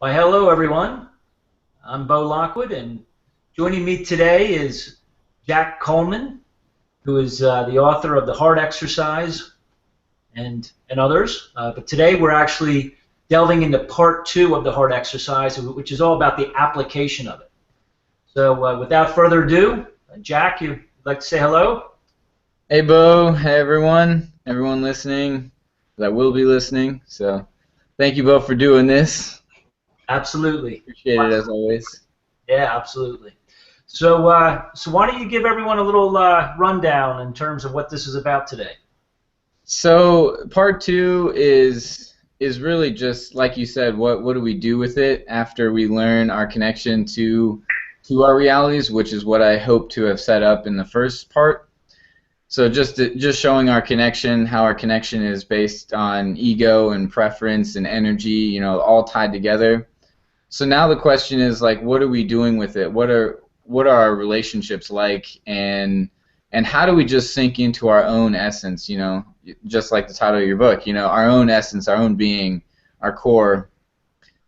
Why, hello everyone. I'm Bo Lockwood, and joining me today is Jack Coleman, who is the author of The Heart Exercise and others. But today we're actually delving into part two of The Heart Exercise, which is all about the application of it. So without further ado, Jack, you'd like to say hello? Hey Bo, hey everyone listening that will be listening. So thank you Bo for doing this. Absolutely. Appreciate it as always. Yeah, absolutely. So why don't you give everyone a little rundown in terms of what this is about today? So part two is really just like you said, what do we do with it after we learn our connection to our realities, which is what I hope to have set up in the first part. So just showing our connection, how our connection is based on ego and preference and energy, all tied together. So now the question is like, what are we doing with it? What are our relationships like, and how do we just sink into our own essence? Just like the title of your book, our own essence, our own being, our core.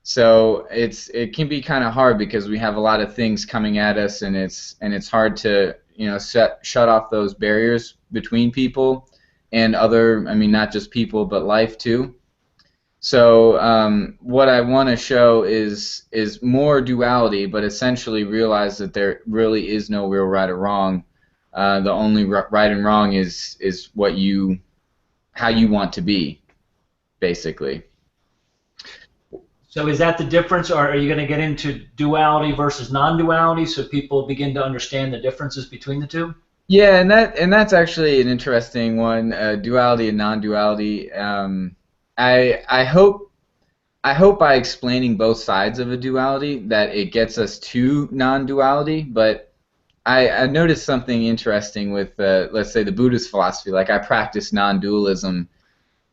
So it can be kind of hard because we have a lot of things coming at us, and it's hard to shut off those barriers between people and other. I mean, not just people, but life too. So what I want to show is more duality, but essentially realize that there really is no real right or wrong. The only right and wrong is how you want to be, basically. So is that the difference, or are you going to get into duality versus non-duality so people begin to understand the differences between the two? Yeah, and that's actually an interesting one, duality and non-duality. I hope by explaining both sides of a duality that it gets us to non-duality, but I noticed something interesting with, let's say, the Buddhist philosophy. Like, I practice non-dualism,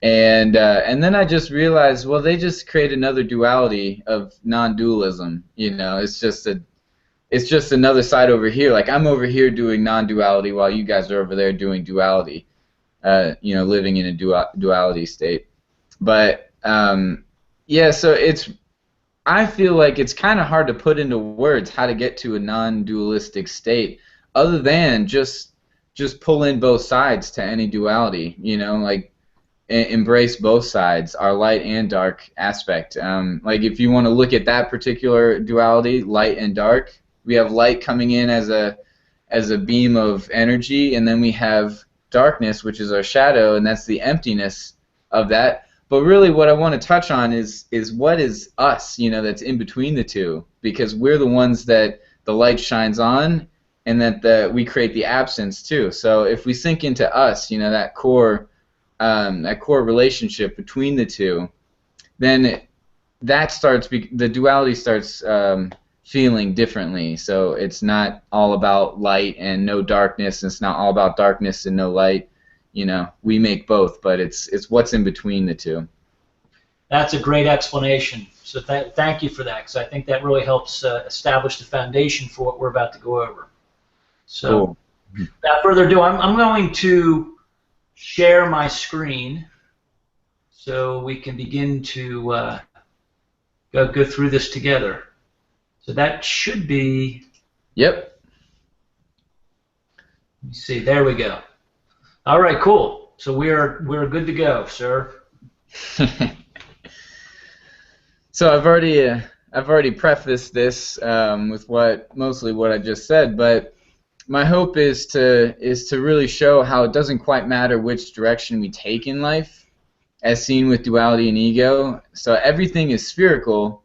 and then I just realized, well, they just create another duality of non-dualism. It's just another side over here. Like, I'm over here doing non-duality while you guys are over there doing duality. Living in a duality state. But yeah, so I feel like it's kind of hard to put into words how to get to a non-dualistic state, other than just pull in both sides to any duality. Like embrace both sides, our light and dark aspect. Like if you want to look at that particular duality, light and dark, we have light coming in as a beam of energy, and then we have darkness, which is our shadow, and that's the emptiness of that. But really, what I want to touch on is what is us, that's in between the two, because we're the ones that the light shines on, and that we create the absence too. So if we sink into us, that core relationship between the two, then the duality starts feeling differently. So it's not all about light and no darkness. It's not all about darkness and no light. We make both, but it's what's in between the two. That's a great explanation. So thank you for that, because I think that really helps establish the foundation for what we're about to go over. So Cool. without further ado, I'm going to share my screen so we can begin to go through this together. So that should be. Yep. Let me see. There we go. All right, cool. So we're good to go, sir. So I've already prefaced this with mostly what I just said, but my hope is to really show how it doesn't quite matter which direction we take in life, as seen with duality and ego. So everything is spherical.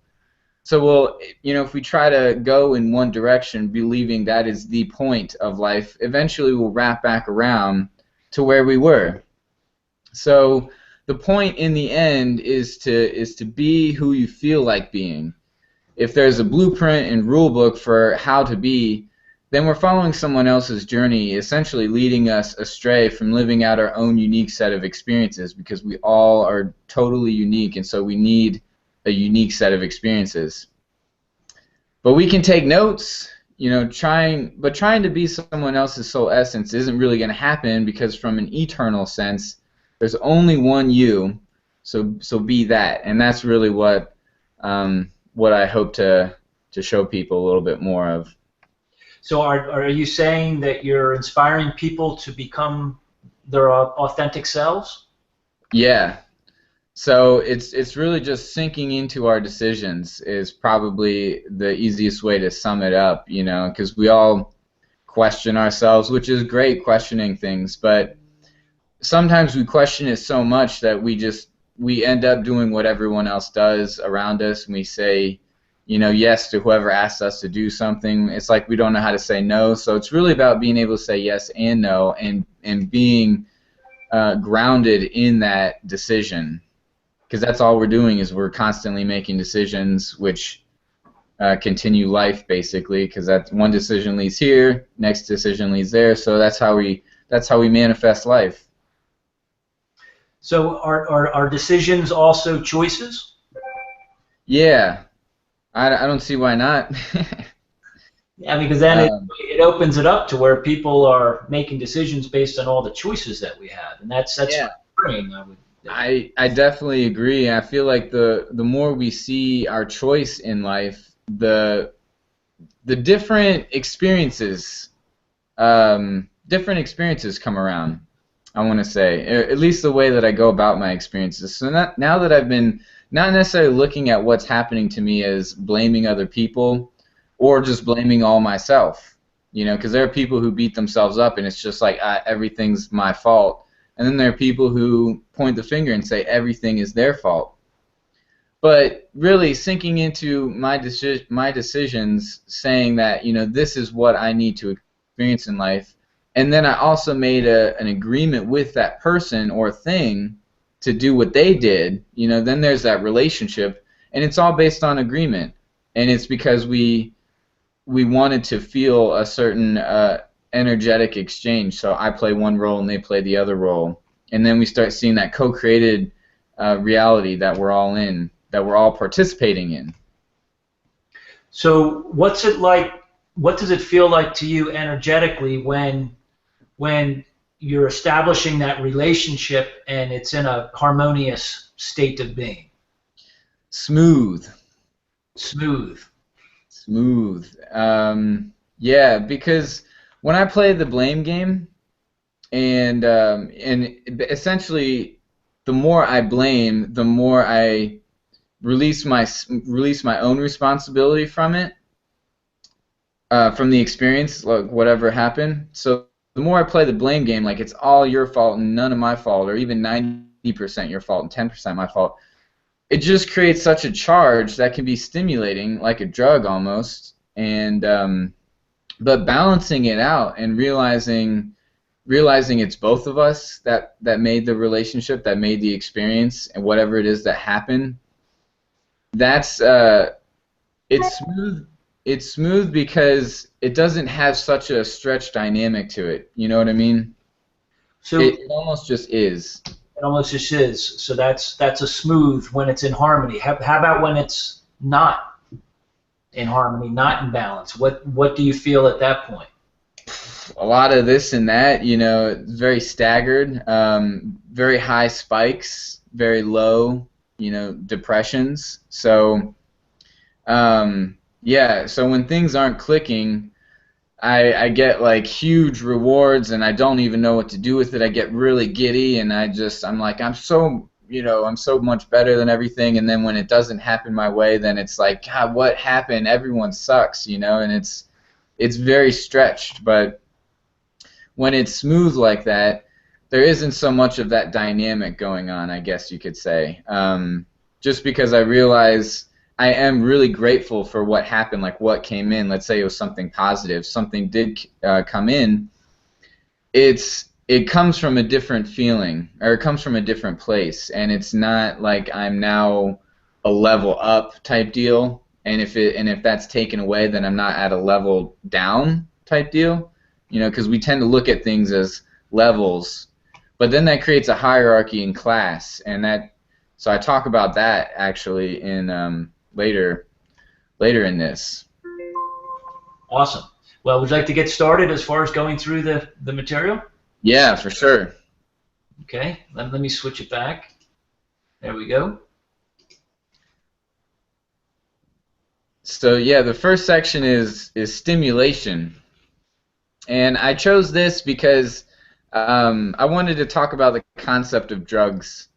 So if we try to go in one direction, believing that is the point of life, eventually we'll wrap back around to where we were. So the point in the end is to be who you feel like being. If there's a blueprint and rule book for how to be, then we're following someone else's journey, essentially leading us astray from living out our own unique set of experiences, because we all are totally unique, and so we need a unique set of experiences. But we can take notes, trying to be someone else's soul essence isn't really going to happen, because from an eternal sense, there's only one you, so be that. And that's really what what I hope to show people a little bit more of. So are you saying that you're inspiring people to become their authentic selves? Yeah. So it's really just sinking into our decisions is probably the easiest way to sum it up, you know, because we all question ourselves, which is great, questioning things, but sometimes we question it so much that we end up doing what everyone else does around us, and we say, you know, yes to whoever asks us to do something. It's like we don't know how to say no. So it's really about being able to say yes and no, and being grounded in that decision, because that's all we're doing is we're constantly making decisions which continue life basically, because that one decision leads here, next decision leads there. So that's how we manifest life. So are decisions also choices? Yeah, I don't see why not. Yeah, because then um, it opens it up to where people are making decisions based on all the choices that we have, and that's yeah, freeing, I would think. I definitely agree. I feel like the more we see our choice in life, the different experiences come around. I want to say, at least the way that I go about my experiences. So now that I've been not necessarily looking at what's happening to me as blaming other people or just blaming all myself, you know, because there are people who beat themselves up and it's just like everything's my fault. And then there are people who point the finger and say everything is their fault. But really sinking into my decisions, saying that, you know, this is what I need to experience in life, and then I also made an agreement with that person or thing to do what they did, you know, then there's that relationship, and it's all based on agreement, and it's because we wanted to feel a certain energetic exchange. So I play one role and they play the other role, and then we start seeing that co-created reality that we're all in, that we're all participating in. So what's it like? What does it feel like to you energetically when you're establishing that relationship and it's in a harmonious state of being? Smooth. Smooth. Smooth. Yeah, because when I play the blame game, and essentially, the more I blame, the more I release my own responsibility from it, from the experience, like whatever happened. So the more I play the blame game, like it's all your fault and none of my fault, or even 90% your fault and 10% my fault. It just creates such a charge that can be stimulating, like a drug almost. And but balancing it out and realizing it's both of us that made the relationship, that made the experience, and whatever it is that happened. That's it's smooth. It's smooth because it doesn't have such a stretch dynamic to it. You know what I mean? So It almost just is. it almost just is. So that's a smooth when it's in harmony. How about when it's not in harmony, not in balance? What do you feel at that point? A lot of this and that, you know, it's very staggered, very high spikes, very low, you know, depressions. So, yeah, so when things aren't clicking, I get like huge rewards and I don't even know what to do with it. I get really giddy and I'm like, I'm so, you know, I'm so much better than everything. And then when it doesn't happen my way, then it's like, God, what happened? Everyone sucks, you know, and it's very stretched. But when it's smooth like that, there isn't so much of that dynamic going on, I guess you could say. Just because I realize I am really grateful for what happened, like what came in. Let's say it was something positive, something did come in. It comes from a different feeling, or it comes from a different place, and it's not like I'm now a level up type deal. And if that's taken away, then I'm not at a level down type deal. You know, because we tend to look at things as levels, but then that creates a hierarchy in class, and so I talk about that actually in later in this. Awesome. Well, would you like to get started as far as going through the material? Yeah, for sure. Okay, let me switch it back. There we go. So yeah, the first section is stimulation, and I chose this because I wanted to talk about the concept of drugs.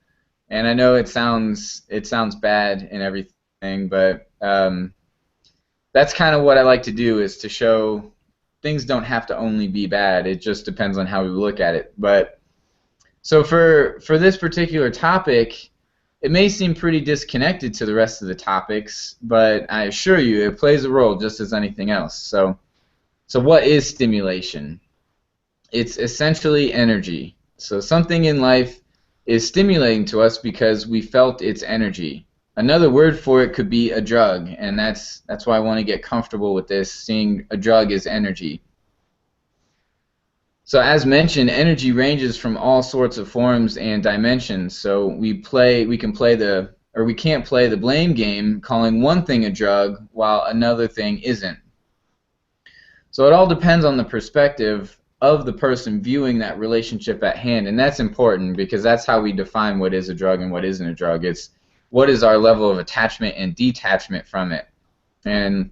And I know it sounds bad and everything, but that's kind of what I like to do, is to show things don't have to only be bad. It just depends on how we look at it. But so for this particular topic, it may seem pretty disconnected to the rest of the topics, but I assure you it plays a role just as anything else. So what is stimulation? It's essentially energy. So something in life is stimulating to us because we felt its energy. Another word for it could be a drug, and that's why I want to get comfortable with this, seeing a drug as energy. So as mentioned, energy ranges from all sorts of forms and dimensions. So we can't play the blame game, calling one thing a drug while another thing isn't. So it all depends on the perspective of the person viewing that relationship at hand, and that's important because that's how we define what is a drug and what isn't a drug. It's what is our level of attachment and detachment from it. And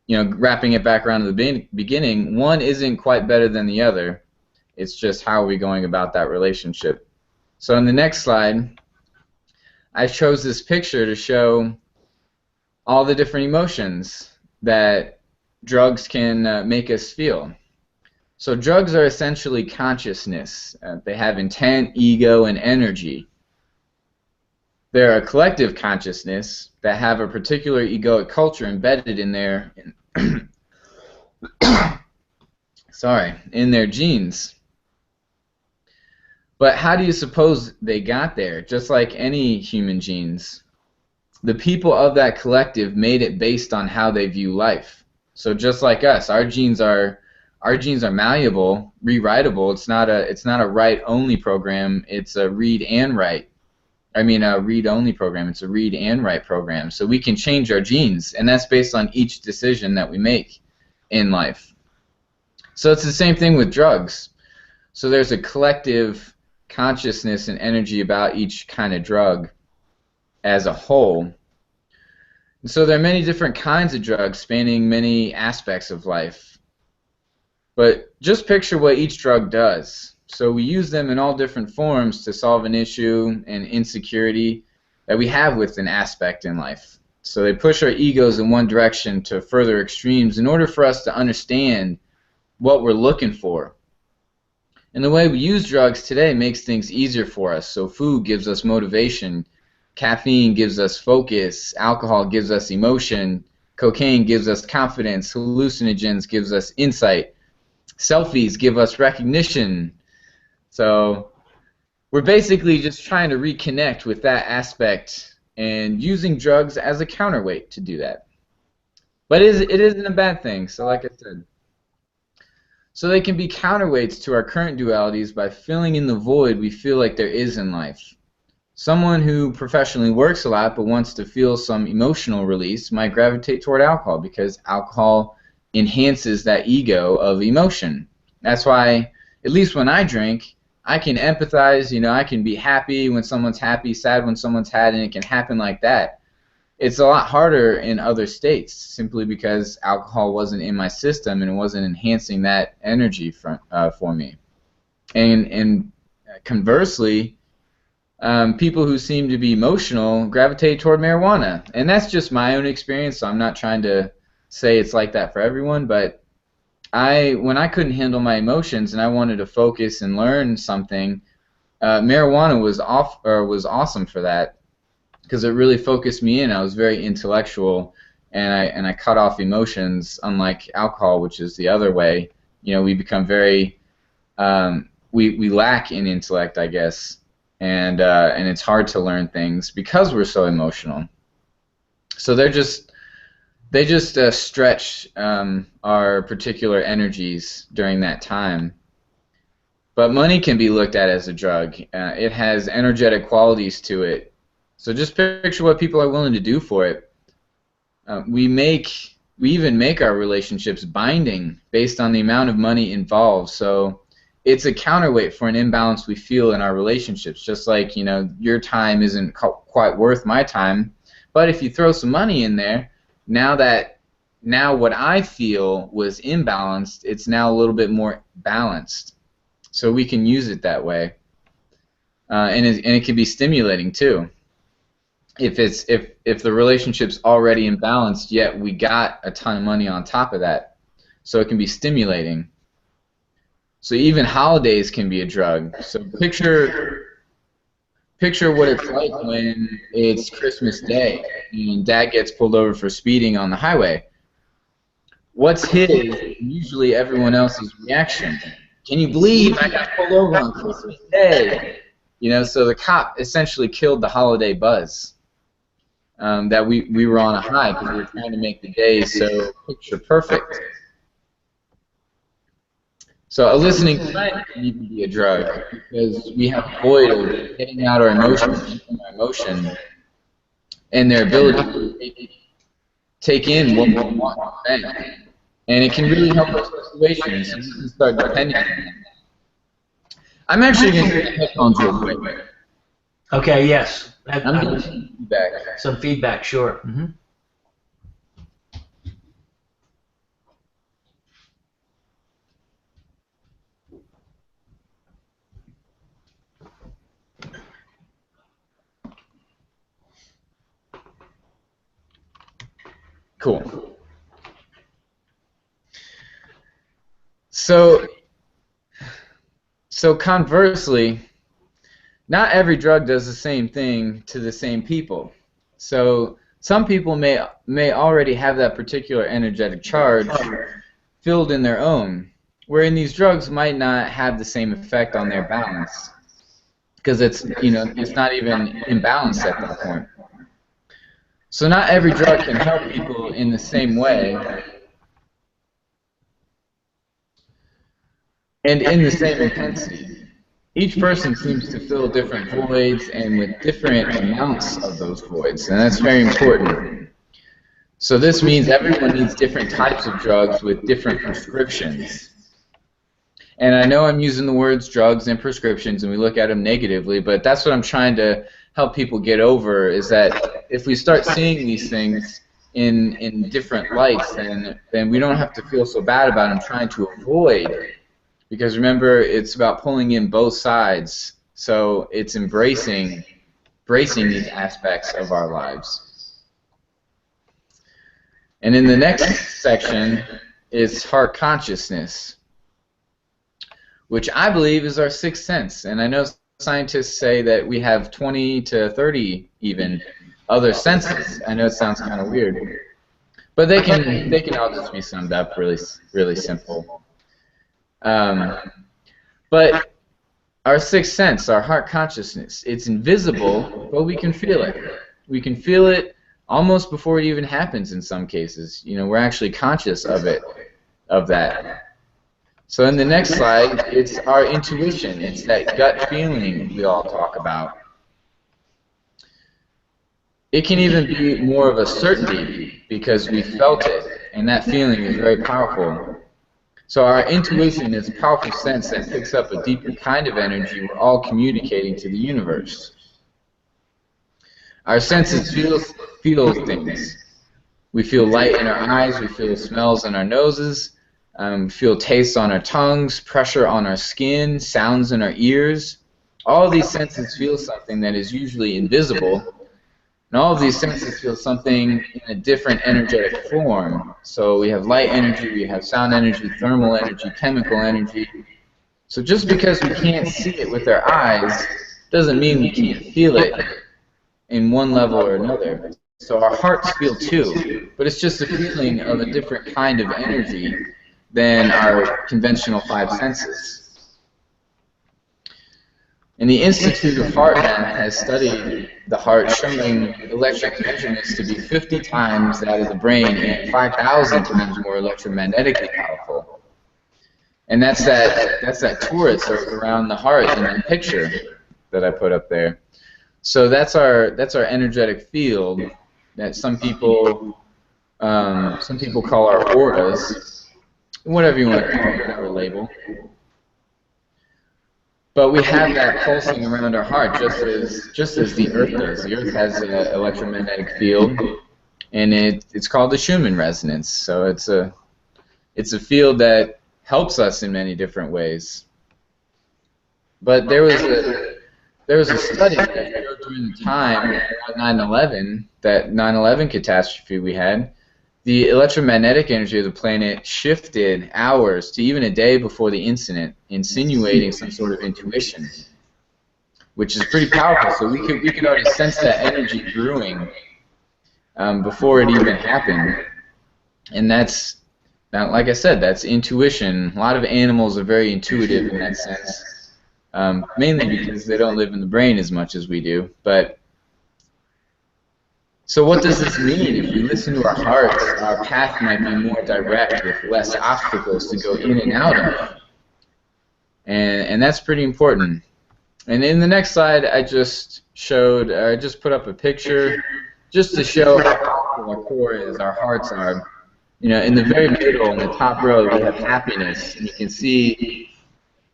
wrapping it back around to the beginning, one isn't quite better than the other. It's just how are we going about that relationship. So in the next slide, I chose this picture to show all the different emotions that drugs can make us feel. So drugs are essentially consciousness. They have intent, ego, and energy. They're a collective consciousness that have a particular egoic culture embedded in their in their genes. But how do you suppose they got there? Just like any human genes, the people of that collective made it based on how they view life. So just like us, our genes are malleable, rewritable. It's not a write-only program. It's a read and write. I mean, a read-only program. It's a read and write program. So we can change our genes, and that's based on each decision that we make in life. So it's the same thing with drugs. So there's a collective consciousness and energy about each kind of drug as a whole. And so there are many different kinds of drugs spanning many aspects of life. But just picture what each drug does. So we use them in all different forms to solve an issue and insecurity that we have with an aspect in life. So they push our egos in one direction to further extremes in order for us to understand what we're looking for. And the way we use drugs today makes things easier for us. So food gives us motivation, caffeine gives us focus, alcohol gives us emotion, cocaine gives us confidence, hallucinogens gives us insight, selfies give us recognition. So we're basically just trying to reconnect with that aspect and using drugs as a counterweight to do that. But it isn't a bad thing, so like I said. So they can be counterweights to our current dualities by filling in the void we feel like there is in life. Someone who professionally works a lot but wants to feel some emotional release might gravitate toward alcohol because alcohol enhances that ego of emotion. That's why, at least when I drink, I can empathize, I can be happy when someone's happy, sad when someone's sad, and it can happen like that. It's a lot harder in other states simply because alcohol wasn't in my system and it wasn't enhancing that energy for me. And conversely, people who seem to be emotional gravitate toward marijuana. And that's just my own experience, so I'm not trying to say it's like that for everyone, but when I couldn't handle my emotions and I wanted to focus and learn something, marijuana was awesome for that because it really focused me in. I was very intellectual, and I cut off emotions, unlike alcohol, which is the other way. We become very we lack in intellect, I guess, and it's hard to learn things because we're so emotional. So they just stretch our particular energies during that time. But money can be looked at as a drug. It has energetic qualities to it. So just picture what people are willing to do for it. We even make our relationships binding based on the amount of money involved. So it's a counterweight for an imbalance we feel in our relationships. Just like your time isn't quite worth my time, but if you throw some money in there, now what I feel was imbalanced, it's now a little bit more balanced. So we can use it that way, and it can be stimulating too. If the relationship's already imbalanced, yet we got a ton of money on top of that, so it can be stimulating. So even holidays can be a drug. So picture what it's like when it's Christmas Day and Dad gets pulled over for speeding on the highway. What's his, usually everyone else's reaction? Can you believe I got pulled over on Christmas Day? You know, so the cop essentially killed the holiday buzz. That we were on a high because we were trying to make the day so picture perfect. So a listening friend can even be a drug because we have a void of getting out our emotion, and their ability to take in what we want to say. And it can really help our situations, and we can start depending on them. I'm actually going to get the headphones real quick. Okay, yes. I'm getting some feedback. Some feedback, sure. Mm-hmm. Cool. So conversely, not every drug does the same thing to the same people. So some people may already have that particular energetic charge filled in their own, wherein these drugs might not have the same effect on their balance because it's not even imbalanced at that point. So not every drug can help people in the same way and in the same intensity. Each person seems to fill different voids and with different amounts of those voids, and that's very important. So this means everyone needs different types of drugs with different prescriptions. And I know I'm using the words drugs and prescriptions and we look at them negatively, but that's what I'm trying to help people get over, is that if we start seeing these things in different lights, then we don't have to feel so bad about them trying to avoid. Because remember, it's about pulling in both sides, so it's embracing these aspects of our lives. And in the next section is heart consciousness, which I believe is our sixth sense. And I know scientists say that we have 20 to 30 even other senses. I know it sounds kind of weird, but they can all just be summed up really simple. But our sixth sense, our heart consciousness, it's invisible, but we can feel it. We can feel it almost before it even happens in some cases. You know, we're actually conscious of it, of that. So in the next slide, it's our intuition. It's that gut feeling we all talk about. It can even be more of a certainty because we felt it, and that feeling is very powerful. So our intuition is a powerful sense that picks up a deeper kind of energy we're all communicating to the universe. Our senses feel things. We feel light in our eyes, we feel smells in our noses, feel taste on our tongues, pressure on our skin, sounds in our ears. All of these senses feel something that is usually invisible. And all of these senses feel something in a different energetic form. So we have light energy, we have sound energy, thermal energy, chemical energy. So just because we can't see it with our eyes doesn't mean we can't feel it in one level or another. So our hearts feel too, but it's just a feeling of a different kind of energy than our conventional five senses. And the Institute of Heart Math has studied the heart, showing electric measurements to be 50 times that of the brain and 5,000 times more electromagnetically powerful. And that's that torus around the heart in that picture that I put up there. So that's our energetic field that some people call our auras, whatever you want to call it, whatever label. But we have that pulsing around our heart just as the Earth does. The Earth has an electromagnetic field, and it's called the Schumann resonance. So it's a field that helps us in many different ways. But there was a study that showed during the time around 9/11, that 9/11 catastrophe we had, the electromagnetic energy of the planet shifted hours to even a day before the incident, insinuating some sort of intuition, which is pretty powerful. So we could already sense that energy brewing before it even happened, and that's, now, like I said, that's intuition. A lot of animals are very intuitive in that sense, mainly because they don't live in the brain as much as we do. But so what does this mean? If we listen to our hearts, our path might be more direct with less obstacles to go in and out of. And that's pretty important. And in the next slide, I just put up a picture just to show how powerful our core is, our hearts are. You know, in the very middle, in the top row, we have happiness, and you can see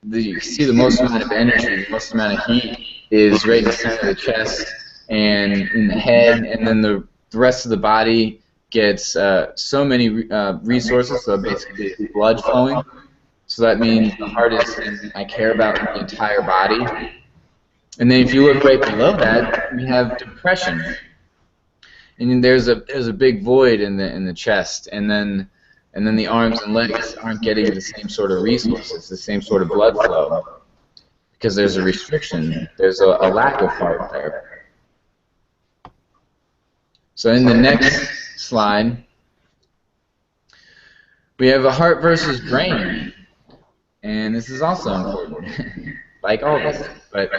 the most amount of energy, the most amount of heat is right in the center of the chest and in the head, and then the rest of the body gets so many resources, so basically it's blood flowing. So that means the heart is, I care about the entire body. And then if you look right below that, we have depression. And then there's a big void in the chest, and then the arms and legs aren't getting the same sort of resources, the same sort of blood flow, because there's a restriction. There's a lack of heart there. So in the next slide, we have a heart versus brain, and this is also important, like all this. But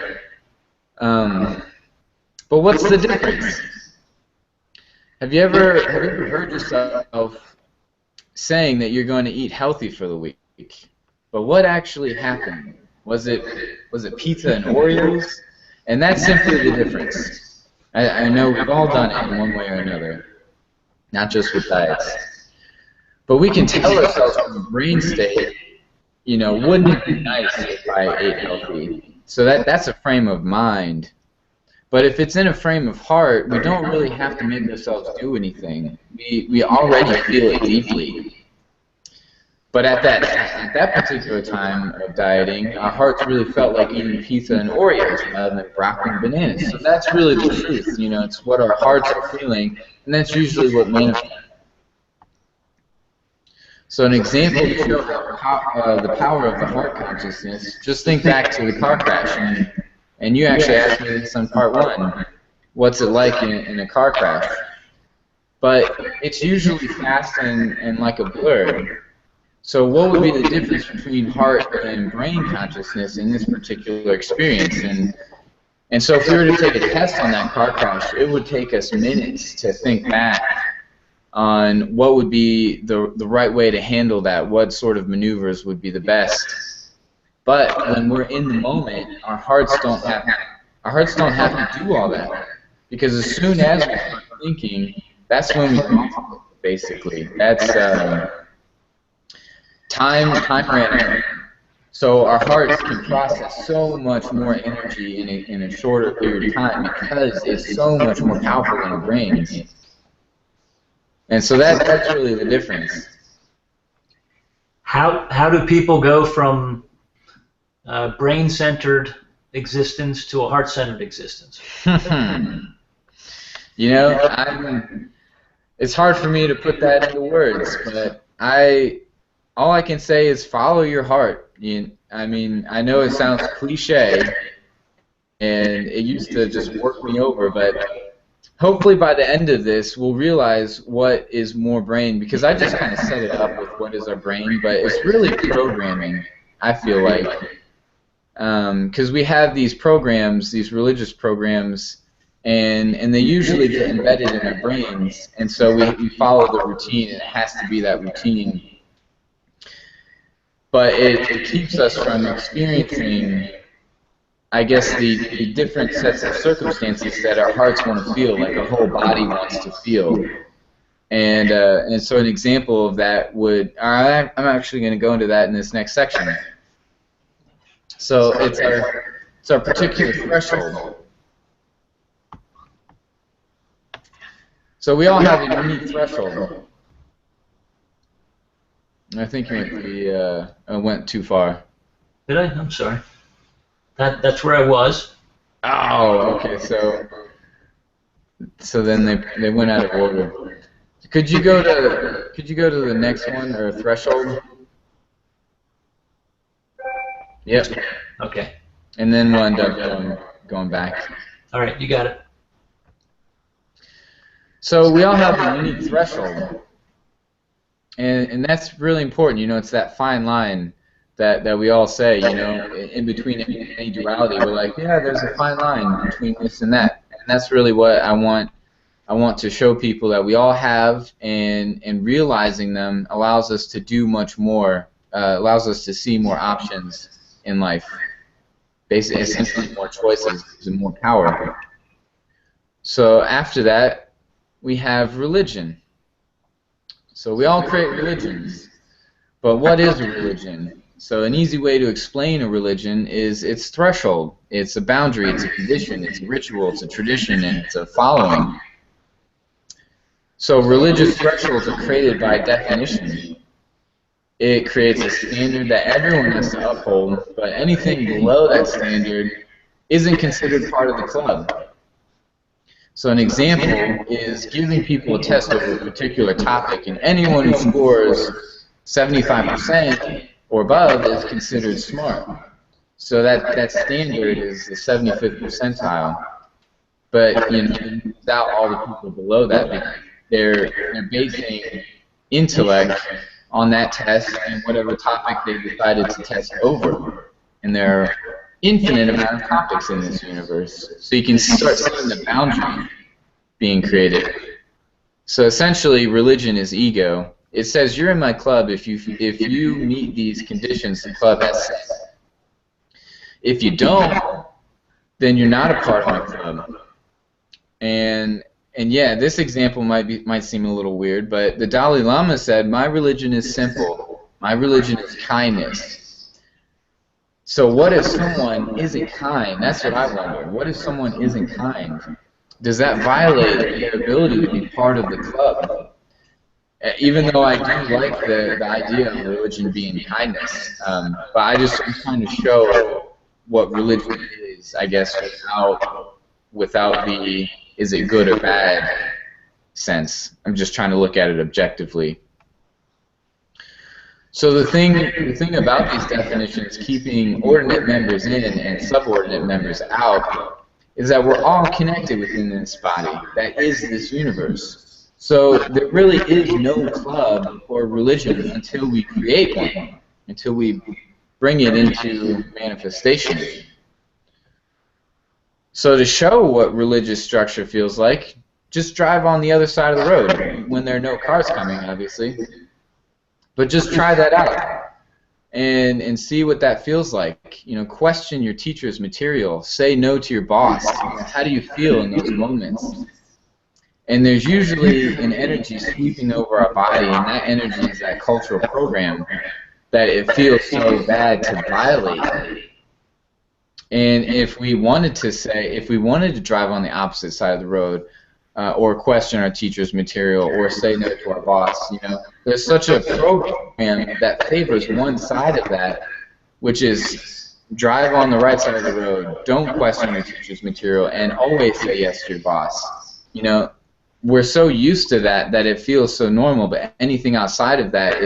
what's the difference? Have you ever heard yourself saying that you're going to eat healthy for the week? But what actually happened? Was it pizza and Oreos? And that's simply the difference. I know we've all done it in one way or another, not just with diets. But we can tell ourselves from a brain state, you know, wouldn't it be nice if I ate healthy? So that's a frame of mind. But if it's in a frame of heart, we don't really have to make ourselves do anything. We already feel it deeply. But at that particular time of dieting, our hearts really felt like eating pizza and Oreos rather than broccoli and bananas. So that's really the truth. You know, it's what our hearts are feeling, and that's usually what manifests. So an example to show the power of the heart consciousness, just think back to the car crash. And you actually asked me this on part 1, what's it like in a car crash? But it's usually fast and like a blur. So what would be the difference between heart and brain consciousness in this particular experience? And so if we were to take a test on that car crash, it would take us minutes to think back on what would be the right way to handle that, what sort of maneuvers would be the best. But when we're in the moment, our hearts don't have to do all that, because as soon as we start thinking, that's when we basically. That's time ran out. So our hearts can process so much more energy in a shorter period of time because it's so much more powerful than our brains. And so that's really the difference. How do people go from brain-centered existence to a heart-centered existence? You know, it's hard for me to put that into words, but all I can say is follow your heart. I mean, I know it sounds cliche, and it used to just work me over, but hopefully by the end of this, we'll realize what is more brain, because I just kind of set it up with what is our brain, but it's really programming, I feel like. Because we have these programs, these religious programs, and they usually get embedded in our brains, and so we follow the routine, and it has to be that routine. But it keeps us from experiencing, I guess, the different sets of circumstances that our hearts want to feel, like our whole body wants to feel. And so an example of that would, I'm actually going to go into that in this next section. So it's our particular threshold. So we all have a unique threshold. I think you went too far. Did I? I'm sorry. That's where I was. Oh, okay. So then they went out of order. Could you go to the next one, or threshold? Yep. Okay. And then we'll end up going back. All right, you got it. So we all have a unique threshold, and that's really important. You know, it's that fine line that we all say. You know, in between any duality, we're like, yeah, there's a fine line between this and that, and that's really what I want to show people, that we all have, and realizing them allows us to do much more, allows us to see more options in life, basically, essentially more choices and more power. So after that, we have religion. So we all create religions, but what is a religion? So an easy way to explain a religion is its threshold. It's a boundary, it's a condition, it's a ritual, it's a tradition, and it's a following. So religious thresholds are created by definition. It creates a standard that everyone has to uphold, but anything below that standard isn't considered part of the club. So an example is giving people a test over a particular topic, and anyone who scores 75% or above is considered smart. So that standard is the 75th percentile. But you know, without all the people below that, they're basing intellect on that test and whatever topic they decided to test over. And there are infinite amount of topics in this universe. So you can start seeing the boundary being created. So essentially, religion is ego. It says you're in my club if you meet these conditions the club has set. If you don't, then you're not a part of my club. And yeah, this example might seem a little weird, but the Dalai Lama said, "My religion is simple. My religion is kindness." So what if someone isn't kind? That's what I wonder. What if someone isn't kind? Does that violate their ability to be part of the club? Even though I do like the idea of religion being kindness, but I'm trying to show what religion is, I guess, without the is it good or bad sense. I'm just trying to look at it objectively. So the thing about these definitions, keeping ordinate members in and subordinate members out, is that we're all connected within this body that is this universe. So there really is no club or religion until we create one, until we bring it into manifestation. So to show what religious structure feels like, just drive on the other side of the road when there are no cars coming, obviously. But just try that out and see what that feels like. You know, question your teacher's material. Say no to your boss. How do you feel in those moments? And there's usually an energy sweeping over our body, and that energy is that cultural program that it feels so bad to violate. And if we wanted to drive on the opposite side of the road, or question our teacher's material, or say no to our boss, you know, there's such a program that favors one side of that, which is drive on the right side of the road, don't question your teacher's material, and always say yes to your boss. You know, we're so used to that it feels so normal, but anything outside of that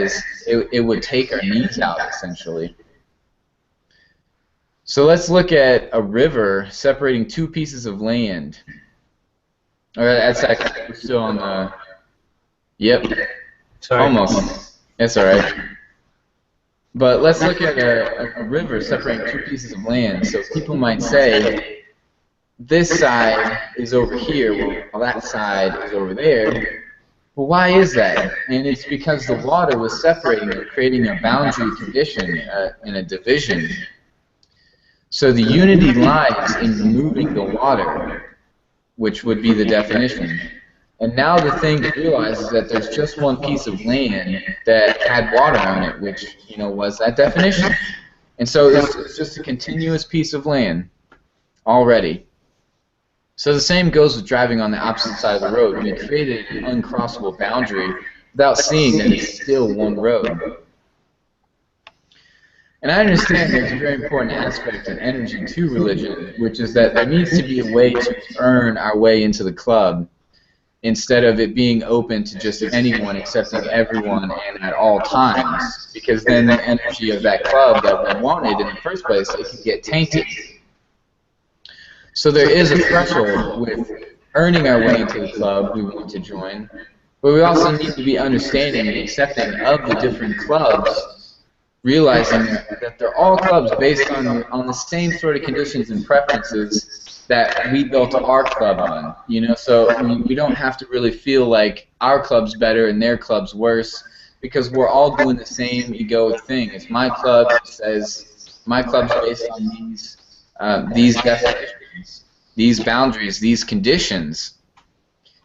it would take our needs out, essentially. So let's look at a river separating two pieces of land. All right, that's actually, we're still on the, yep, Sorry. Almost. That's all right. But let's look at a river separating two pieces of land. So people might say, this side is over here, while that side is over there. Well, why is that? And it's because the water was separating it, creating a boundary condition and a division. So the unity lies in removing the water, which would be the definition. And now the thing to realize is that there's just one piece of land that had water on it, which, you know, was that definition. And so it's just a continuous piece of land already. So the same goes with driving on the opposite side of the road. We created an uncrossable boundary without seeing that it's still one road. And I understand there's a very important aspect and energy to religion, which is that there needs to be a way to earn our way into the club instead of it being open to just anyone accepting everyone and at all times, because then the energy of that club that we wanted in the first place, it could get tainted. So there is a threshold with earning our way into the club we want to join, but we also need to be understanding and accepting of the different clubs, realizing that they're all clubs based on the same sort of conditions and preferences that we built our club on. You know, so we don't have to really feel like our club's better and their club's worse, because we're all doing the same egoic thing. It's my club says my club's based on these definitions, these boundaries, these conditions.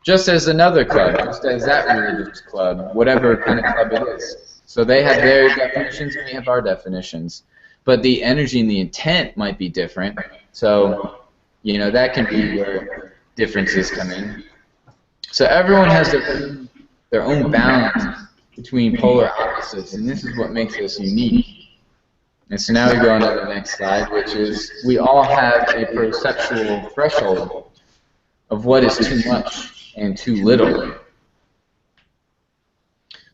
Just as another club, just as that religious club, whatever kind of club it is. So they have their definitions and we have our definitions. But the energy and the intent might be different. So, you know, that can be where differences come in. So everyone has their own balance between polar opposites, and this is what makes us unique. And so now we go on to the next slide, which is we all have a perceptual threshold of what is too much and too little.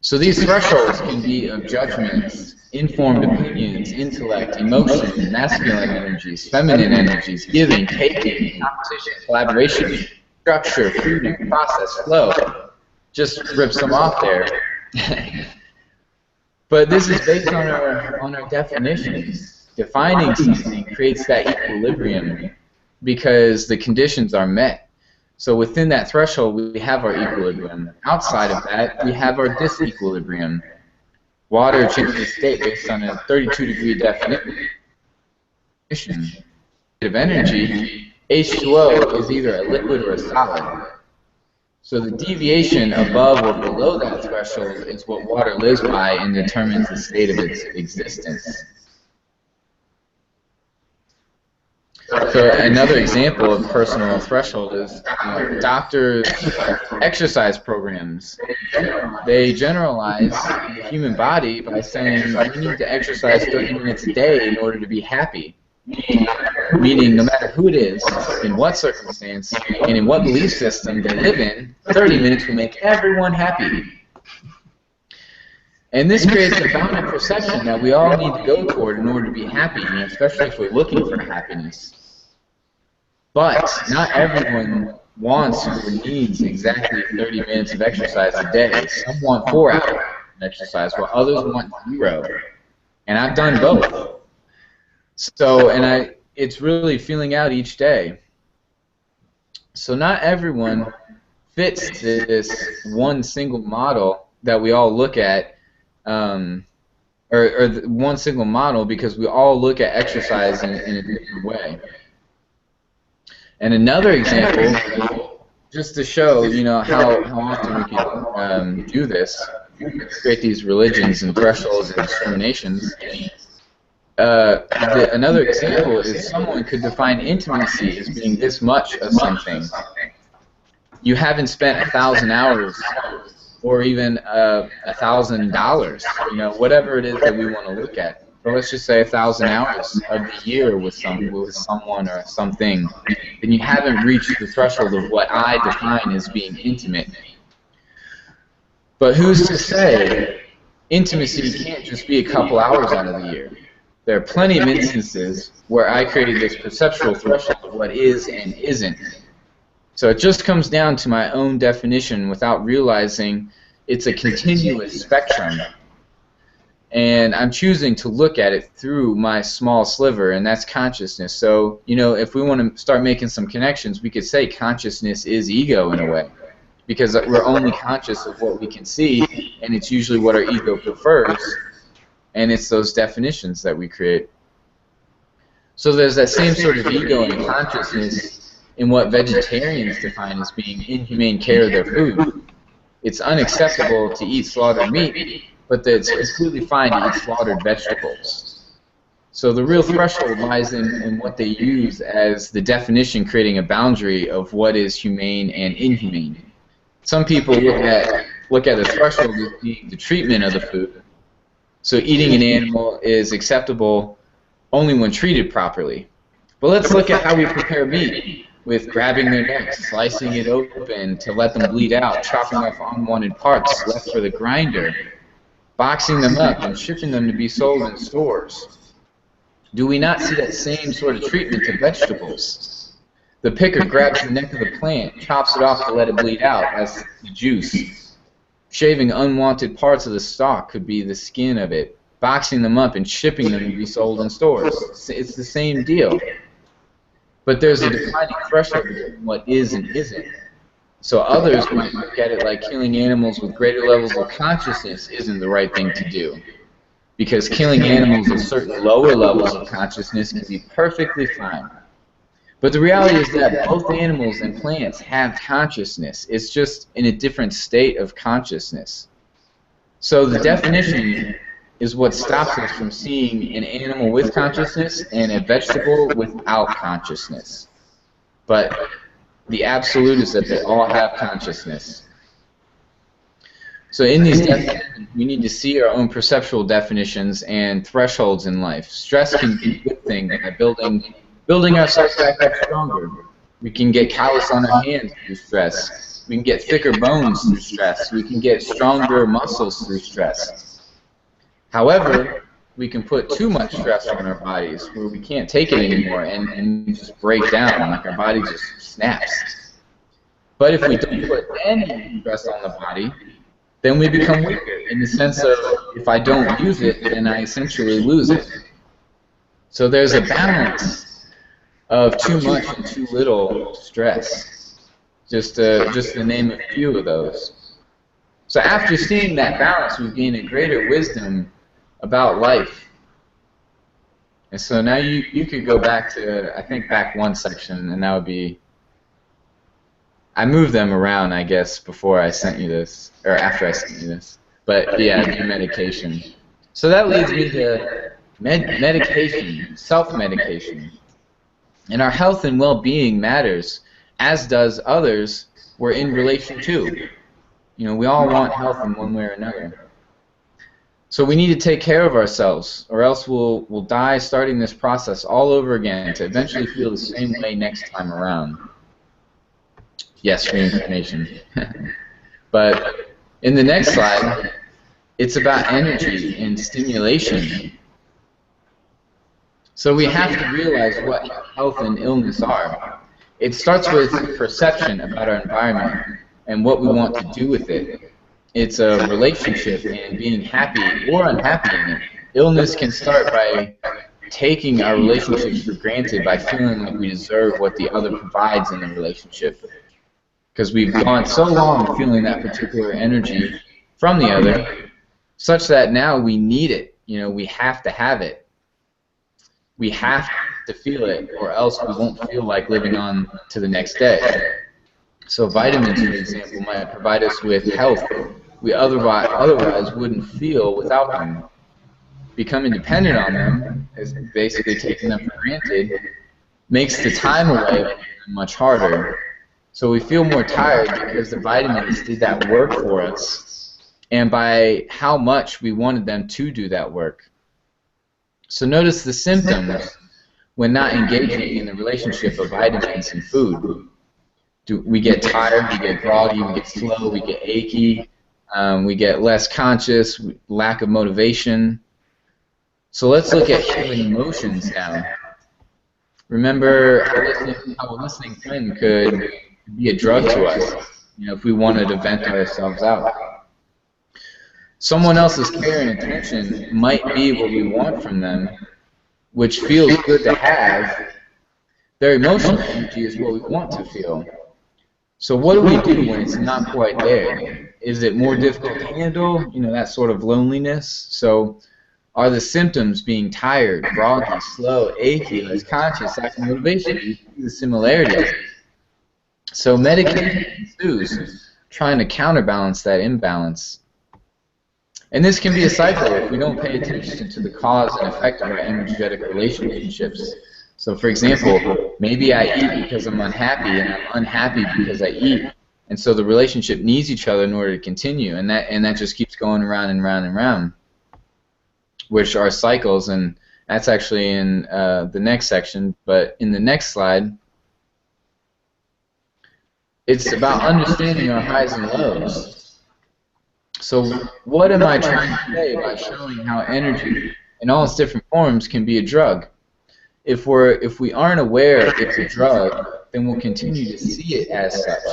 So these thresholds can be of judgments, informed opinions, intellect, emotion, masculine energies, feminine energies, giving, taking, competition, collaboration, structure, freedom, process, flow. Just rips them off there. But this is based on our definitions. Defining something creates that equilibrium because the conditions are met. So within that threshold, we have our equilibrium. Outside of that, we have our disequilibrium. Water changes state based on a 32-degree definition of energy. H2O is either a liquid or a solid. So the deviation above or below that threshold is what water lives by and determines the state of its existence. So another example of personal threshold is doctors' exercise programs. They generalize the human body by saying we need to exercise 30 minutes a day in order to be happy. Meaning no matter who it is, in what circumstance, and in what belief system they live in, 30 minutes will make everyone happy. And this creates a bounded perception that we all need to go toward in order to be happy, you know, especially if we're looking for happiness. But not everyone wants or needs exactly 30 minutes of exercise a day. Some want 4 hours of exercise, while others want 0. And I've done both. So, it's really feeling out each day. So not everyone fits this one single model that we all look at, or one single model, because we all look at exercise in a different way. And another example, just to show, you know, how often we can do this, create these religions and thresholds and discriminations. Another example is someone could define intimacy as being this much of something. You haven't spent 1,000 hours or even $1,000, you know, whatever it is that we want to look at. So let's just say 1,000 hours of the year with someone or something. Then you haven't reached the threshold of what I define as being intimate. But who's to say intimacy can't just be a couple hours out of the year? There are plenty of instances where I created this perceptual threshold of what is and isn't. So it just comes down to my own definition without realizing it's a continuous spectrum. And I'm choosing to look at it through my small sliver, and that's consciousness. So, you know, if we want to start making some connections, we could say consciousness is ego in a way, because we're only conscious of what we can see, and it's usually what our ego prefers. And it's those definitions that we create. So there's that same sort of ego and consciousness in what vegetarians define as being inhumane care of their food. It's unacceptable to eat slaughtered meat, but it's completely fine to eat slaughtered vegetables. So the real threshold lies in what they use as the definition, creating a boundary of what is humane and inhumane. Some people look at the threshold as being the treatment of the food. So eating an animal is acceptable only when treated properly. But let's look at how we prepare meat, with grabbing their necks, slicing it open to let them bleed out, chopping off unwanted parts left for the grinder, boxing them up and shipping them to be sold in stores. Do we not see that same sort of treatment to vegetables? The picker grabs the neck of the plant, chops it off to let it bleed out as the juice. Shaving unwanted parts of the stalk could be the skin of it, boxing them up and shipping them to be sold in stores. It's the same deal. But there's a defining threshold between what is and isn't. So others might look at it like killing animals with greater levels of consciousness isn't the right thing to do, because killing animals with certain lower levels of consciousness can be perfectly fine. But the reality is that both animals and plants have consciousness. It's just in a different state of consciousness. So the definition is what stops us from seeing an animal with consciousness and a vegetable without consciousness. But the absolute is that they all have consciousness. So in these definitions, we need to see our own perceptual definitions and thresholds in life. Stress can be a good thing by building ourselves back up stronger. We can get callous on our hands through stress. We can get thicker bones through stress. We can get stronger muscles through stress. However, we can put too much stress on our bodies where we can't take it anymore and just break down, like our body just snaps. But if we don't put any stress on the body, then we become weaker in the sense of if I don't use it, then I essentially lose it. So there's a balance of too much and too little stress, just to name a few of those. So after seeing that balance, we've gained a greater wisdom about life. And so now you could go back to, I think, back one section, and that would be, I moved them around, I guess, before I sent you this, or after I sent you this. But yeah, the medication. So that leads me to medication, self-medication. And our health and well-being matters, as does others we're in relation to. You know, we all want health in one way or another. So we need to take care of ourselves, or else we'll die starting this process all over again to eventually feel the same way next time around. Yes, reincarnation. But in the next slide, it's about energy and stimulation. So we have to realize what health and illness are. It starts with perception about our environment and what we want to do with it. It's a relationship and being happy or unhappy in it. Illness can start by taking our relationships for granted, by feeling like we deserve what the other provides in the relationship. Because we've gone so long feeling that particular energy from the other, such that now we need it. You know, we have to have it. We have to feel it, or else we won't feel like living on to the next day. So vitamins, for example, might provide us with health we otherwise wouldn't feel without them. Becoming dependent on them, is basically taking them for granted, makes the time away much harder. So we feel more tired because the vitamins did that work for us, and by how much we wanted them to do that work. So notice the symptoms when not engaging in the relationship of vitamins and food. We get tired, we get groggy, we get slow, we get achy, we get less conscious, lack of motivation. So let's look at human emotions now. Remember how a listening friend could be a drug to us, you know, if we wanted to vent ourselves out. Someone else's care and attention might be what we want from them, which feels good to have. Their emotional energy is what we want to feel. So what do we do when it's not quite there? Is it more difficult to handle, you know, that sort of loneliness? So are the symptoms being tired, groggy, slow, achy, less conscious, lack of motivation? You see the similarities. So medication ensues, trying to counterbalance that imbalance. And this can be a cycle if we don't pay attention to the cause and effect of our energetic relationships. So for example, maybe I eat because I'm unhappy, and I'm unhappy because I eat. And so the relationship needs each other in order to continue, and that just keeps going around and round and round, which are cycles. And that's actually in the next section. But in the next slide, it's about understanding our highs and lows. So what am I trying to say by showing how energy in all its different forms can be a drug? If we aren't aware it's a drug, then we'll continue to see it as such.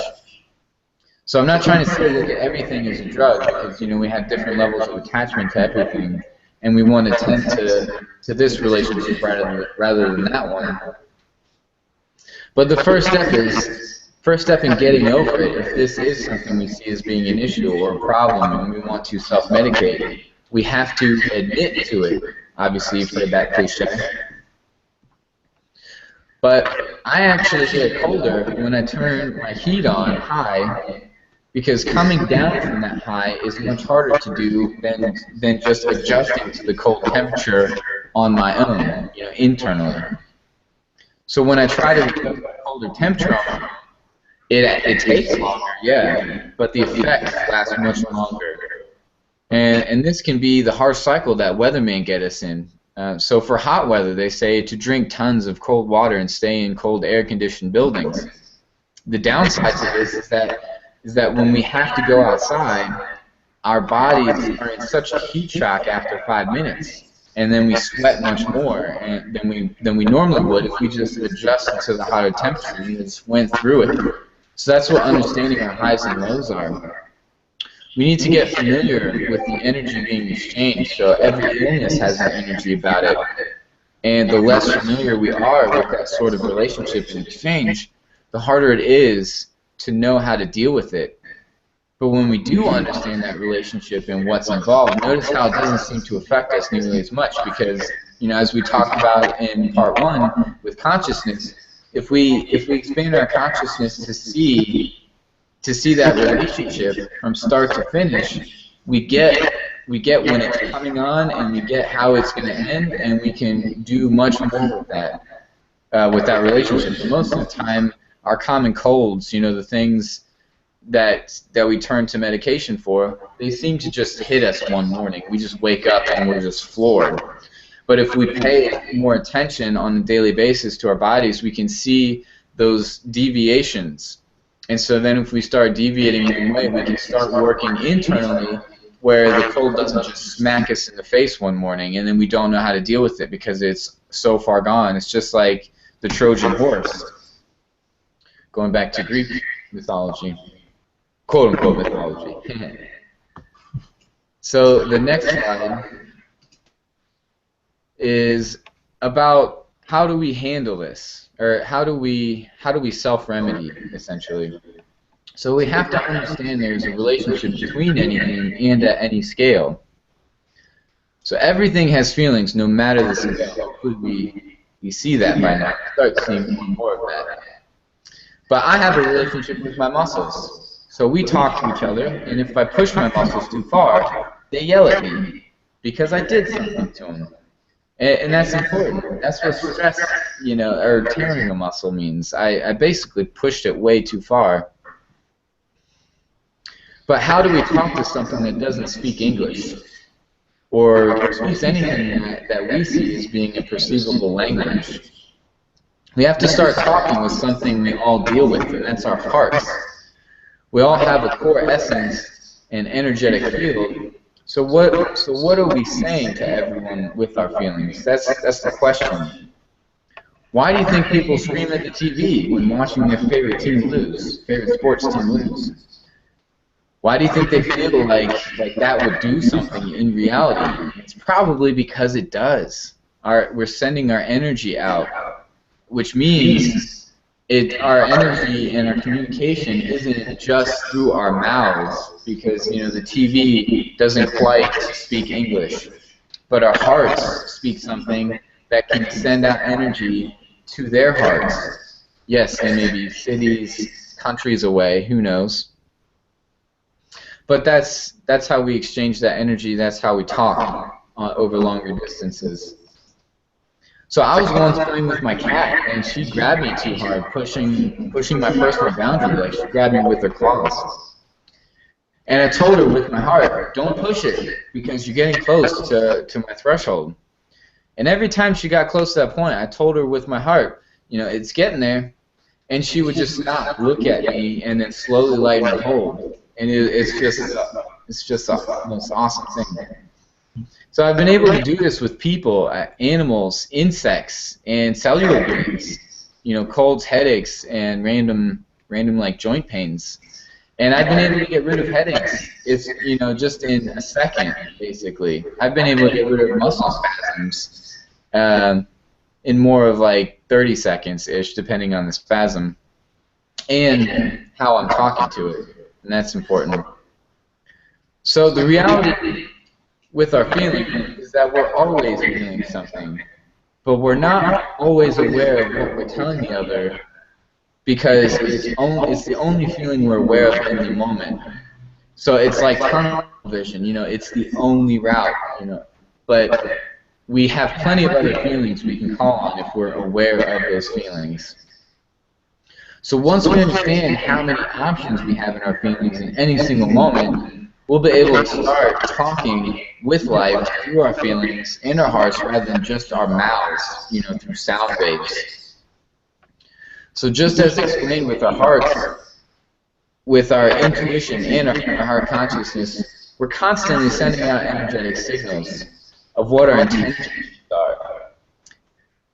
So I'm not trying to say look at everything as a drug, because we have different levels of attachment to everything, and we want to tend to this relationship rather than that one. But the first step in getting over it, if this is something we see as being an issue or a problem and we want to self-medicate, we have to admit to it. Obviously, you've heard that cliche. But I actually get colder when I turn my heat on high, because coming down from that high is much harder to do than just adjusting to the cold temperature on my own, internally. So when I try to adjust the colder temperature on, it takes longer, yeah, but the effects last much longer. And this can be the harsh cycle that weathermen get us in. So for hot weather, they say to drink tons of cold water and stay in cold air-conditioned buildings. The downside to this is that when we have to go outside, our bodies are in such a heat shock after 5 minutes, and then we sweat much more than we normally would if we just adjusted to the hotter temperature and just went through it. So that's what understanding our highs and lows are. We need to get familiar with the energy being exchanged, so every illness has an energy about it. And the less familiar we are with that sort of relationship and exchange, the harder it is to know how to deal with it. But when we do understand that relationship and what's involved, notice how it doesn't seem to affect us nearly as much, because, as we talked about in part 1 with consciousness, if we expand our consciousness to see that relationship from start to finish, we get when it's coming on, and we get how it's going to end, and we can do much more with that relationship. But most of the time, our common colds, the things that we turn to medication for, they seem to just hit us one morning. We just wake up and we're just floored. But if we pay more attention on a daily basis to our bodies, we can see those deviations. And so then if we start deviating in a way, we can start working internally, where the cold doesn't just smack us in the face one morning and then we don't know how to deal with it because it's so far gone. It's just like the Trojan horse, going back to Greek mythology, quote-unquote mythology. So the next slide is about how do we handle this, or how do we self-remedy, essentially. So we have to understand there's a relationship between anything and at any scale. So everything has feelings, no matter the scale. We see that by now. Start seeing more of that. But I have a relationship with my muscles. So we talk to each other, and if I push my muscles too far, they yell at me because I did something to them. And that's important. That's what stress, or tearing a muscle means. I basically pushed it way too far. But how do we talk to something that doesn't speak English, or speaks anything that we see as being a perceivable language? We have to start talking with something we all deal with, and that's our hearts. We all have a core essence and energetic field. So what are we saying to everyone with our feelings? That's the question. Why do you think people scream at the TV when watching their favorite team lose, favorite sports team lose? Why do you think they feel like that would do something in reality? It's probably because it does. We're sending our energy out, which means our energy and our communication isn't just through our mouths, because the TV doesn't quite speak English, but our hearts speak something that can send out energy to their hearts. Yes, they may be cities, countries away, who knows. But that's how we exchange that energy. That's how we talk over longer distances. So I was once playing with my cat, and she grabbed me too hard, pushing my personal boundary. Like, she grabbed me with her claws. And I told her with my heart, don't push it, because you're getting close to my threshold. And every time she got close to that point, I told her with my heart, it's getting there. And she would just stop, look at me, and then slowly lighten the hold. And it's just the most awesome thing. So I've been able to do this with people, animals, insects, and cellular beings. Colds, headaches, and random like joint pains. And I've been able to get rid of headaches. It's just in a second, basically. I've been able to get rid of muscle spasms in more of like 30 seconds ish, depending on the spasm and how I'm talking to it, and that's important. So the reality with our feeling is that we're always feeling something, but we're not always aware of what we're telling the other, because it's the only feeling we're aware of in the moment. So it's like tunnel vision, it's the only route, but we have plenty of other feelings we can call on if we're aware of those feelings. So once we understand how many options we have in our feelings in any single moment, we'll be able to start talking with life through our feelings and our hearts rather than just our mouths, through sound waves. So just as explained with our hearts, with our intuition and our heart consciousness, we're constantly sending out energetic signals of what our intentions are.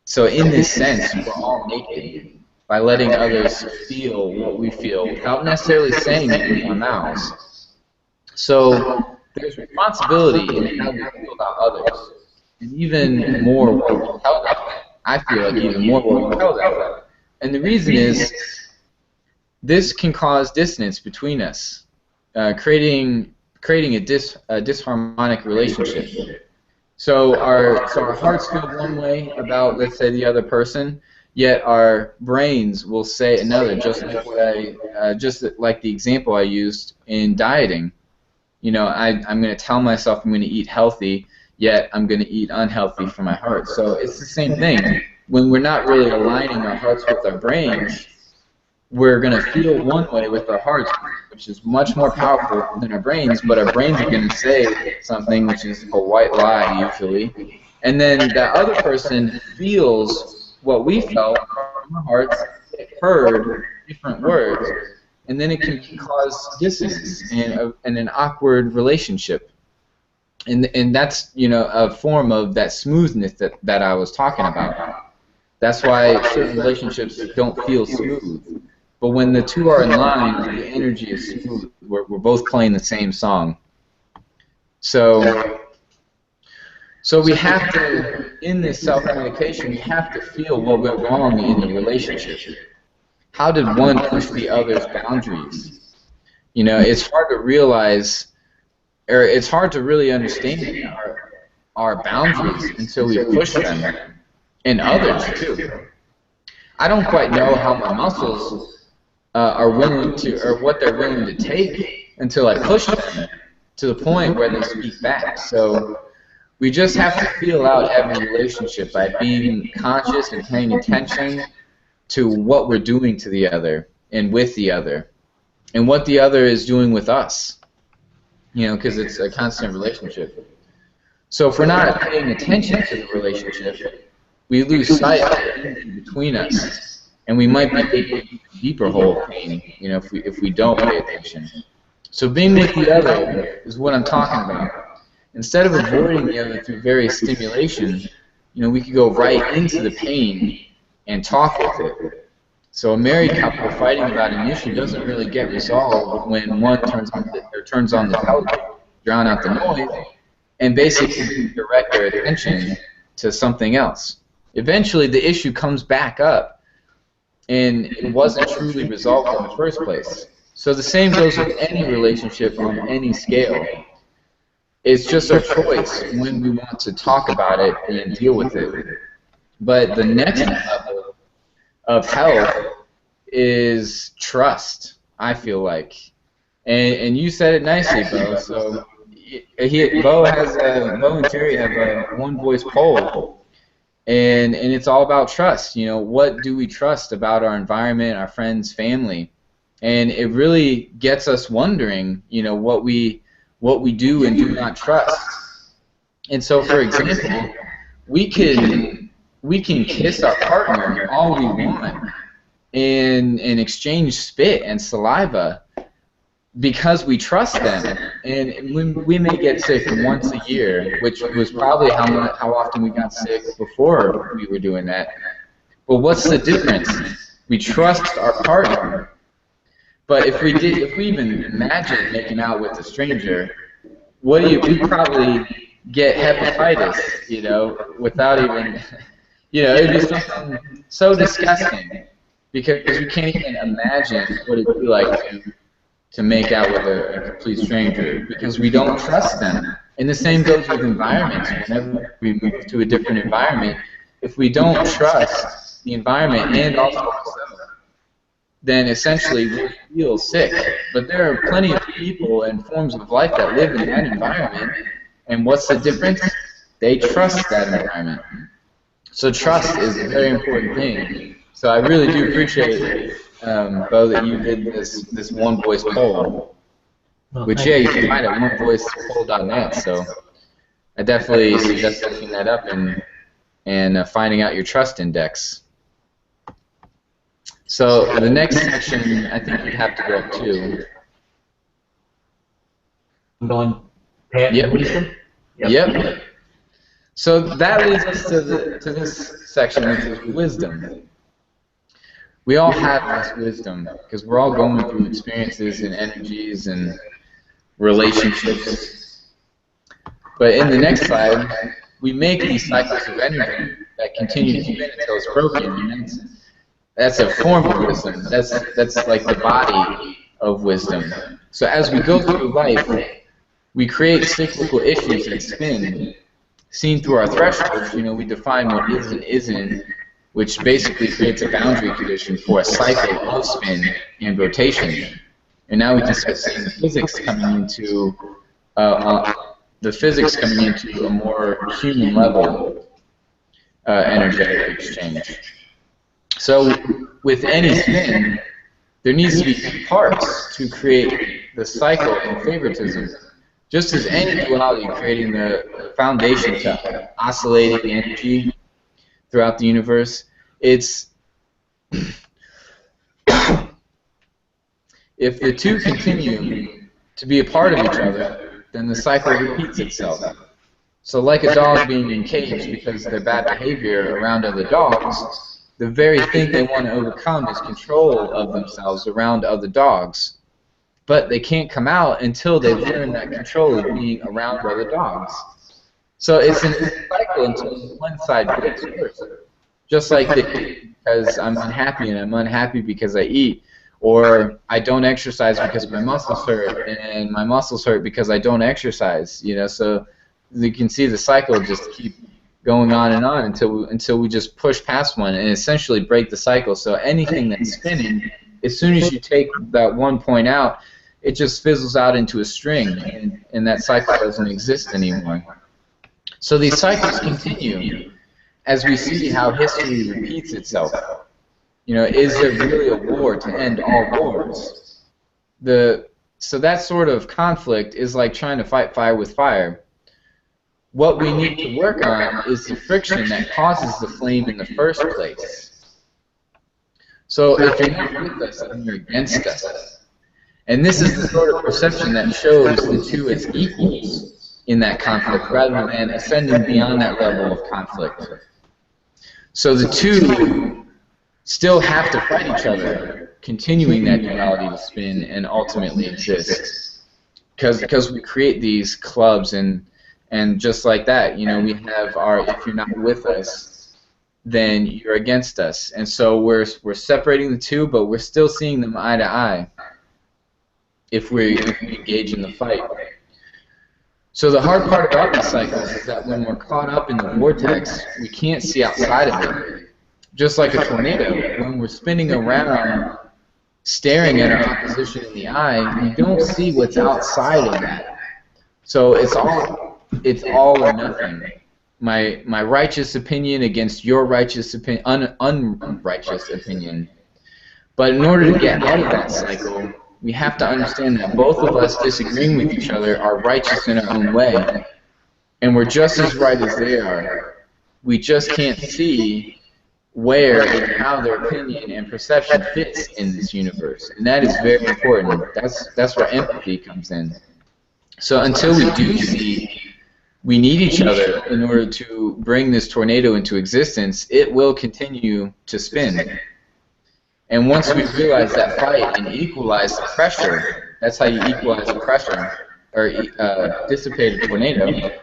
So in this sense, we're all naked by letting others feel what we feel without necessarily saying it with our mouths. So there's responsibility in how we feel about others, and even more what we tell them. I feel like even more what we tell them. And the reason is, this can cause dissonance between us, creating a disharmonic relationship. So our hearts feel one way about, let's say, the other person, yet our brains will say another. Just like the example I used in dieting. I'm going to tell myself I'm going to eat healthy, yet I'm going to eat unhealthy for my heart. So it's the same thing. When we're not really aligning our hearts with our brains, we're going to feel one way with our hearts, which is much more powerful than our brains, but our brains are going to say something which is a white lie usually. And then that other person feels what we felt from our hearts, heard different words, and then it can cause dissonance and an awkward relationship. And that's, a form of that smoothness that I was talking about. That's why certain relationships don't feel smooth. But when the two are in line, the energy is smooth. We're both playing the same song. So we have to, in this self-communication, we have to feel what went wrong in the relationship. How did one push the other's boundaries? It's hard to realize, or it's hard to really understand our boundaries until we push them, and others too. I don't quite know how my muscles are willing to, or what they're willing to take, until I push them to the point where they speak back. So we just have to feel out every relationship by being conscious and paying attention to what we're doing to the other and with the other, and what the other is doing with us, because it's a constant relationship. So if we're not paying attention to the relationship, we lose sight of the energy between us, and we might be in a deeper hole of pain, if we don't pay attention. So being with the other is what I'm talking about. Instead of avoiding the other through various stimulation, we could go right into the pain and talk with it. So a married couple fighting about an issue doesn't really get resolved when one turns on the television, drown out the noise, and basically direct their attention to something else. Eventually, the issue comes back up, and it wasn't truly resolved in the first place. So the same goes with any relationship on any scale. It's just our choice when we want to talk about it and deal with it. But the next level of health is trust, I feel like. And you said it nicely, Bo. So Bo and Jerry have a one voice poll, and it's all about trust. You know, what do we trust about our environment, our friends, family? And it really gets us wondering, you know, what we do and do not trust. And so, for example, we can kiss our partner all we want and exchange spit and saliva because we trust them, and we may get sick once a year, which was probably how often we got sick before we were doing that. But what's the difference? We trust our partner. But if we even imagine making out with a stranger, we probably get hepatitis, you know, without even, you know, it'd be something so disgusting because we can't even imagine what it'd be like to make out with a complete stranger because we don't trust them. And the same goes with environments. Whenever we move to a different environment, if we don't trust the environment and also ourselves, then essentially we feel sick. But there are plenty of people and forms of life that live in that environment, and what's the difference? They trust that environment. So trust is a very important thing. So I really do appreciate, Bo, that you did this one voice poll, which yeah, you can find at onevoicepoll.net. So I definitely suggest looking that up and finding out your trust index. So the next section, I think you'd have to go up to. I'm going past wisdom? Yep. So that leads us to this section, which is wisdom. We all have this wisdom because we're all going through experiences and energies and relationships. But in the next slide, we make these cycles of energy that continue to keep it until it's broken. And that's a form of wisdom. That's like the body of wisdom. So as we go through life, we create cyclical issues that spin. Seen through our thresholds, you know, we define what is and isn't, which basically creates a boundary condition for a cycle of spin and rotation. And now we can start seeing the physics coming into a more human level energetic exchange. So with any spin, there needs to be two parts to create the cycle in favoritism. Just as any duality creating the foundation to oscillating the energy throughout the universe, it's if the two continue to be a part of each other, then the cycle repeats itself. So like a dog being in cage because of their bad behavior around other dogs, the very thing they want to overcome is control of themselves around other dogs. But they can't come out until they've learned that control of being around other dogs. So it's a cycle until one side breaks first. Just like because I'm unhappy, and I'm unhappy because I eat, or I don't exercise because my muscles hurt, and my muscles hurt because I don't exercise. You know, so you can see the cycle just keep going on and on until we just push past one and essentially break the cycle. So anything that's spinning, as soon as you take that one point out, it just fizzles out into a string, and that cycle doesn't exist anymore. So these cycles continue as we see how history repeats itself. You know, is there really a war to end all wars? So that sort of conflict is like trying to fight fire with fire. What we need to work on is the friction that causes the flame in the first place. So if you're not with us, then you're against us. And this is the sort of perception that shows the two as equals in that conflict rather than ascending beyond that level of conflict. So the two still have to fight each other, continuing that duality to spin and ultimately exist. Because we create these clubs and just like that, you know, we have our if you're not with us, then you're against us. And so we're separating the two, but we're still seeing them eye to eye if we engage in the fight. So the hard part about these cycles is that when we're caught up in the vortex, we can't see outside of it. Just like a tornado, when we're spinning around staring at our opposition in the eye, we don't see what's outside of that. So it's all or nothing. My righteous opinion against your righteous opinion, unrighteous opinion. But in order to get out of that cycle, we have to understand that both of us disagreeing with each other are righteous in our own way, and we're just as right as they are. We just can't see where and how their opinion and perception fits in this universe, and that is very important. That's where empathy comes in. So until we do see we need each other in order to bring this tornado into existence, it will continue to spin. And once we realize that fight and equalize the pressure, that's how you equalize the pressure, or dissipate a tornado,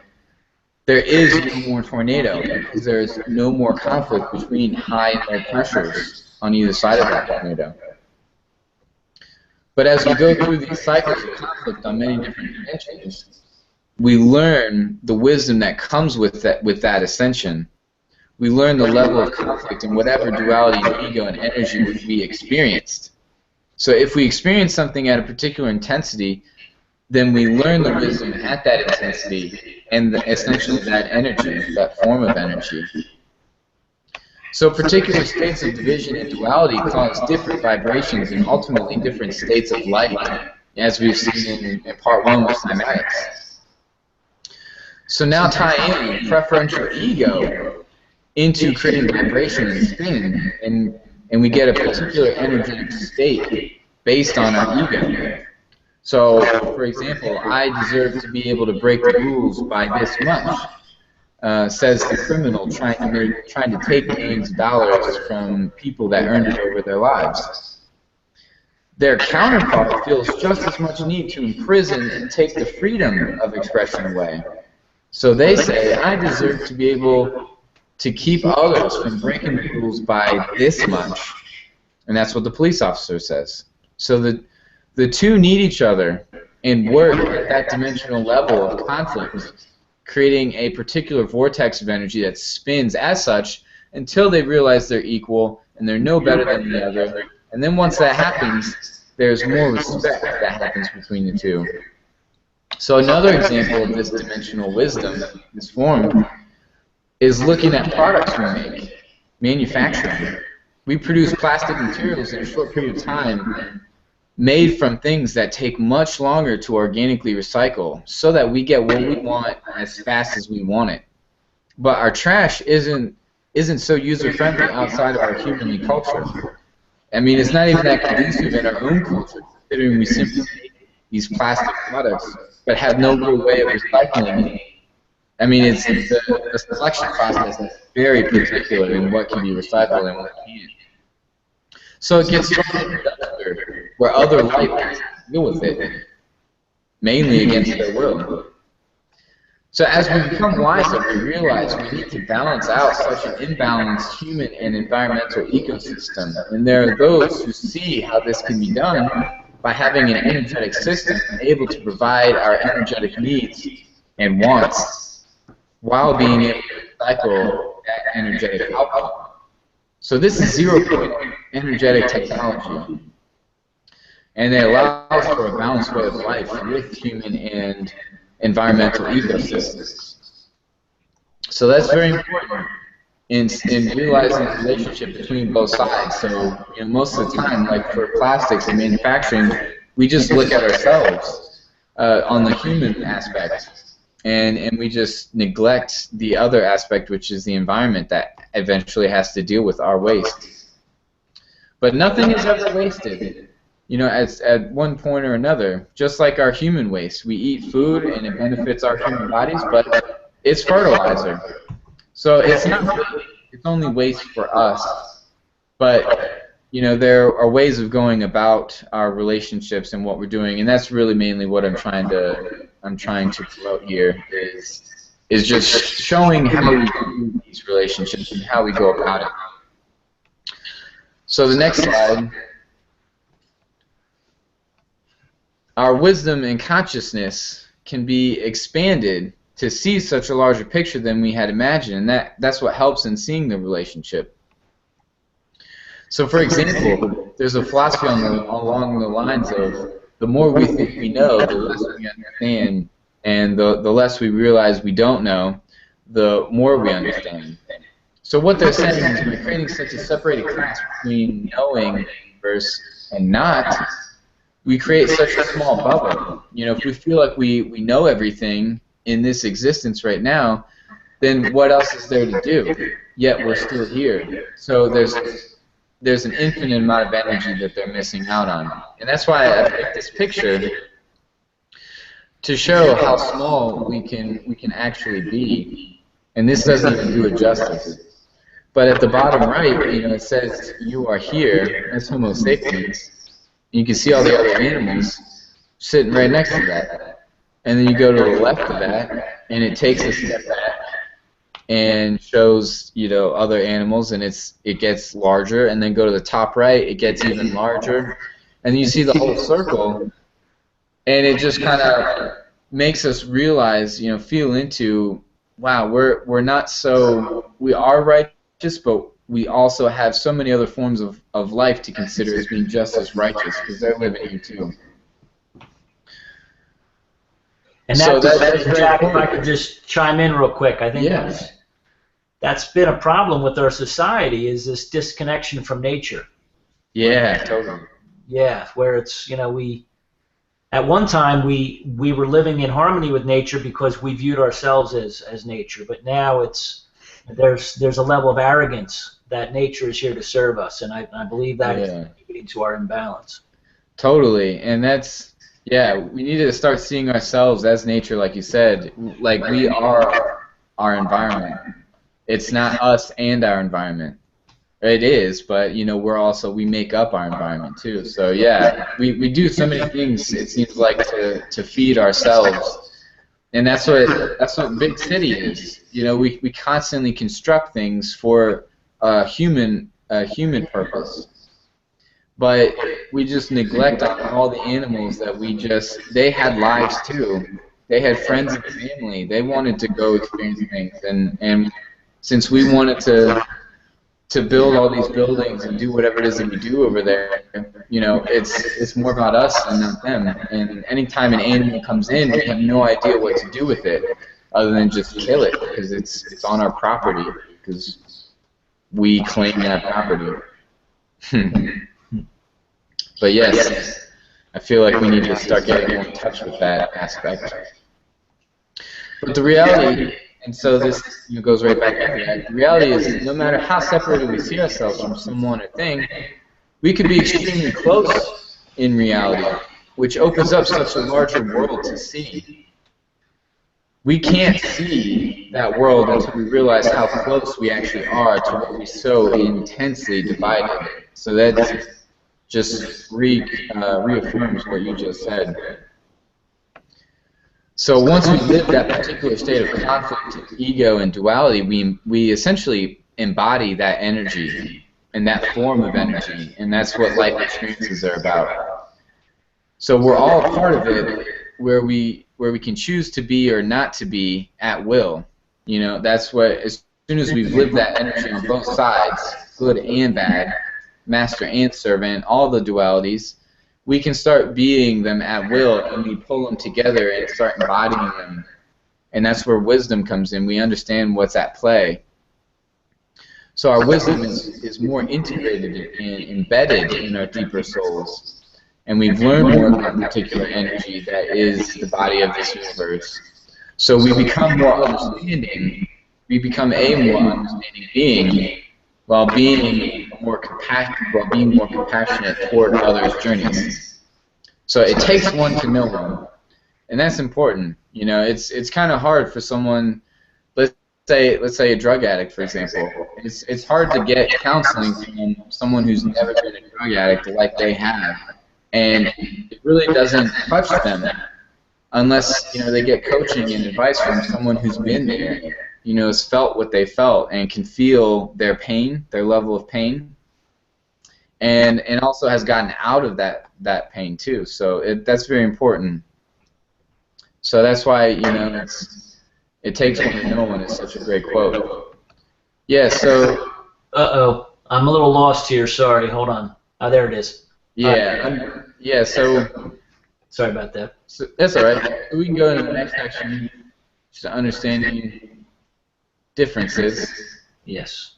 there is no more tornado because there is no more conflict between high and low pressures on either side of that tornado. But as we go through these cycles of conflict on many different dimensions, we learn the wisdom that comes with that ascension. We learn the level of conflict in whatever duality of ego and energy we experienced. So if we experience something at a particular intensity, then we learn the wisdom at that intensity and essentially that energy, that form of energy. So particular states of division and duality cause different vibrations and ultimately different states of light, as we've seen in part 1 with cymatics. So now tie in preferential ego into creating vibration and spin, and we get a particular energetic state based on our ego. So, for example, I deserve to be able to break the rules by this much, says the criminal trying to take millions of dollars from people that earned it over their lives. Their counterpart feels just as much need to imprison and take the freedom of expression away. So they say, I deserve to be able to keep others from breaking the rules by this much. And that's what the police officer says. So the two need each other and work at that dimensional level of conflict, creating a particular vortex of energy that spins as such until they realize they're equal and they're no better than the other. And then once that happens, there's more respect that happens between the two. So another example of this dimensional wisdom, this form, is looking at products we make, manufacturing. We produce plastic materials in a short period of time made from things that take much longer to organically recycle so that we get what we want as fast as we want it. But our trash isn't so user-friendly outside of our humanly culture. I mean, it's not even that conducive in our own culture, considering we simply make these plastic products but have no real way of recycling it. I mean, it's the selection process is very particular in what can be recycled and what can't. So it gets where other life deal with it, mainly against their will. So as we become wiser, we realize we need to balance out such an imbalanced human and environmental ecosystem. And there are those who see how this can be done by having an energetic system able to provide our energetic needs and wants while being able to recycle that energetic output. So this is zero-point energetic technology, and it allows for a balanced way of life with human and environmental ecosystems. So that's very important in realizing the relationship between both sides. So most of the time, like for plastics and manufacturing, we just look at ourselves on the human aspect, and we just neglect the other aspect, which is the environment that eventually has to deal with our waste. But nothing is ever wasted, at one point or another. Just like our human waste, we eat food and it benefits our human bodies, but it's fertilizer. So it's not really, it's only waste for us. But there are ways of going about our relationships and what we're doing, and that's really mainly what I'm trying to promote here is just showing how we do these relationships and how we go about it. So the next slide. Our wisdom and consciousness can be expanded to see such a larger picture than we had imagined, and that's what helps in seeing the relationship. So, for example, there's a philosophy along the lines of the more we think we know, the less we understand, and the less we realize we don't know, the more we understand. So what they're saying is by creating such a separated class between knowing versus and not, we create such a small bubble. You know, if we feel like we know everything in this existence right now, then what else is there to do? Yet we're still here. So there's an infinite amount of energy that they're missing out on. And that's why I picked this picture to show how small we can actually be. And this doesn't even do it justice. But at the bottom right, you know, it says you are here. That's Homo sapiens. You can see all the other animals sitting right next to that. And then you go to the left of that, and it takes a step back and shows, you know, other animals, and it gets larger. And then go to the top right, it gets even larger. And then you see the whole circle, and it just kind of makes us realize, you know, feel into, wow, we're not so, we are righteous, but we also have so many other forms of life to consider as being just as righteous, because they're living here too. And So that's Jack, if I could just chime in real quick, I think that's been a problem with our society, is this disconnection from nature. Yeah, totally. Yeah, where it's, you know, at one time we were living in harmony with nature because we viewed ourselves as nature, but now there's a level of arrogance that nature is here to serve us, and I believe that is contributing to our imbalance. Totally, and that's, yeah, we need to start seeing ourselves as nature, like you said, like we are our environment. It's not us and our environment. It is, but, you know, we make up our environment too. So yeah, we do so many things, it seems like, to feed ourselves. And that's what big city is. You know, we constantly construct things for a human purpose, but we just neglect on all the animals that they had lives too. They had friends and family. They wanted to go experience things, and since we wanted to build all these buildings and do whatever it is that we do over there, you know, it's more about us and not them. And anytime an animal comes in, we have no idea what to do with it other than just kill it, because it's on our property, because we claim that property. But yes, I feel like we need to start getting more in touch with that aspect. But the reality, and so this goes right back into that, the reality is no matter how separated we see ourselves from someone or thing, we could be extremely close in reality, which opens up such a larger world to see. We can't see that world until we realize how close we actually are to what we so intensely divided. So that just reaffirms what you just said. So once we live that particular state of conflict, ego, and duality, we essentially embody that energy and that form of energy, and that's what life experiences are about. So we're all a part of it, where we can choose to be or not to be at will. You know, that's what, as soon as we've lived that energy on both sides, good and bad, master and servant, all the dualities, we can start being them at will, and we pull them together and start embodying them. And that's where wisdom comes in. We understand what's at play. So our wisdom is more integrated and embedded in our deeper souls. And we've learned more of that particular energy that is the body of this universe. So we become more understanding. We become a more understanding being, while being more compassionate toward others' journeys. So it takes one to know one, and that's important. You know, it's kind of hard for someone. Let's say a drug addict, for example. It's hard to get counseling from someone who's never been a drug addict like they have, and it really doesn't touch them unless, you know, they get coaching and advice from someone who's been there, you know, has felt what they felt and can feel their pain, their level of pain, and also has gotten out of that pain too. So that's very important. So that's why, you know, it takes one to know one is such a great quote. Yeah. So. Uh-oh. I'm a little lost here. Sorry. Hold on. Oh, there it is. Yeah. Sorry about that. So that's all right. So we can go into the next section, just understanding differences. Yes.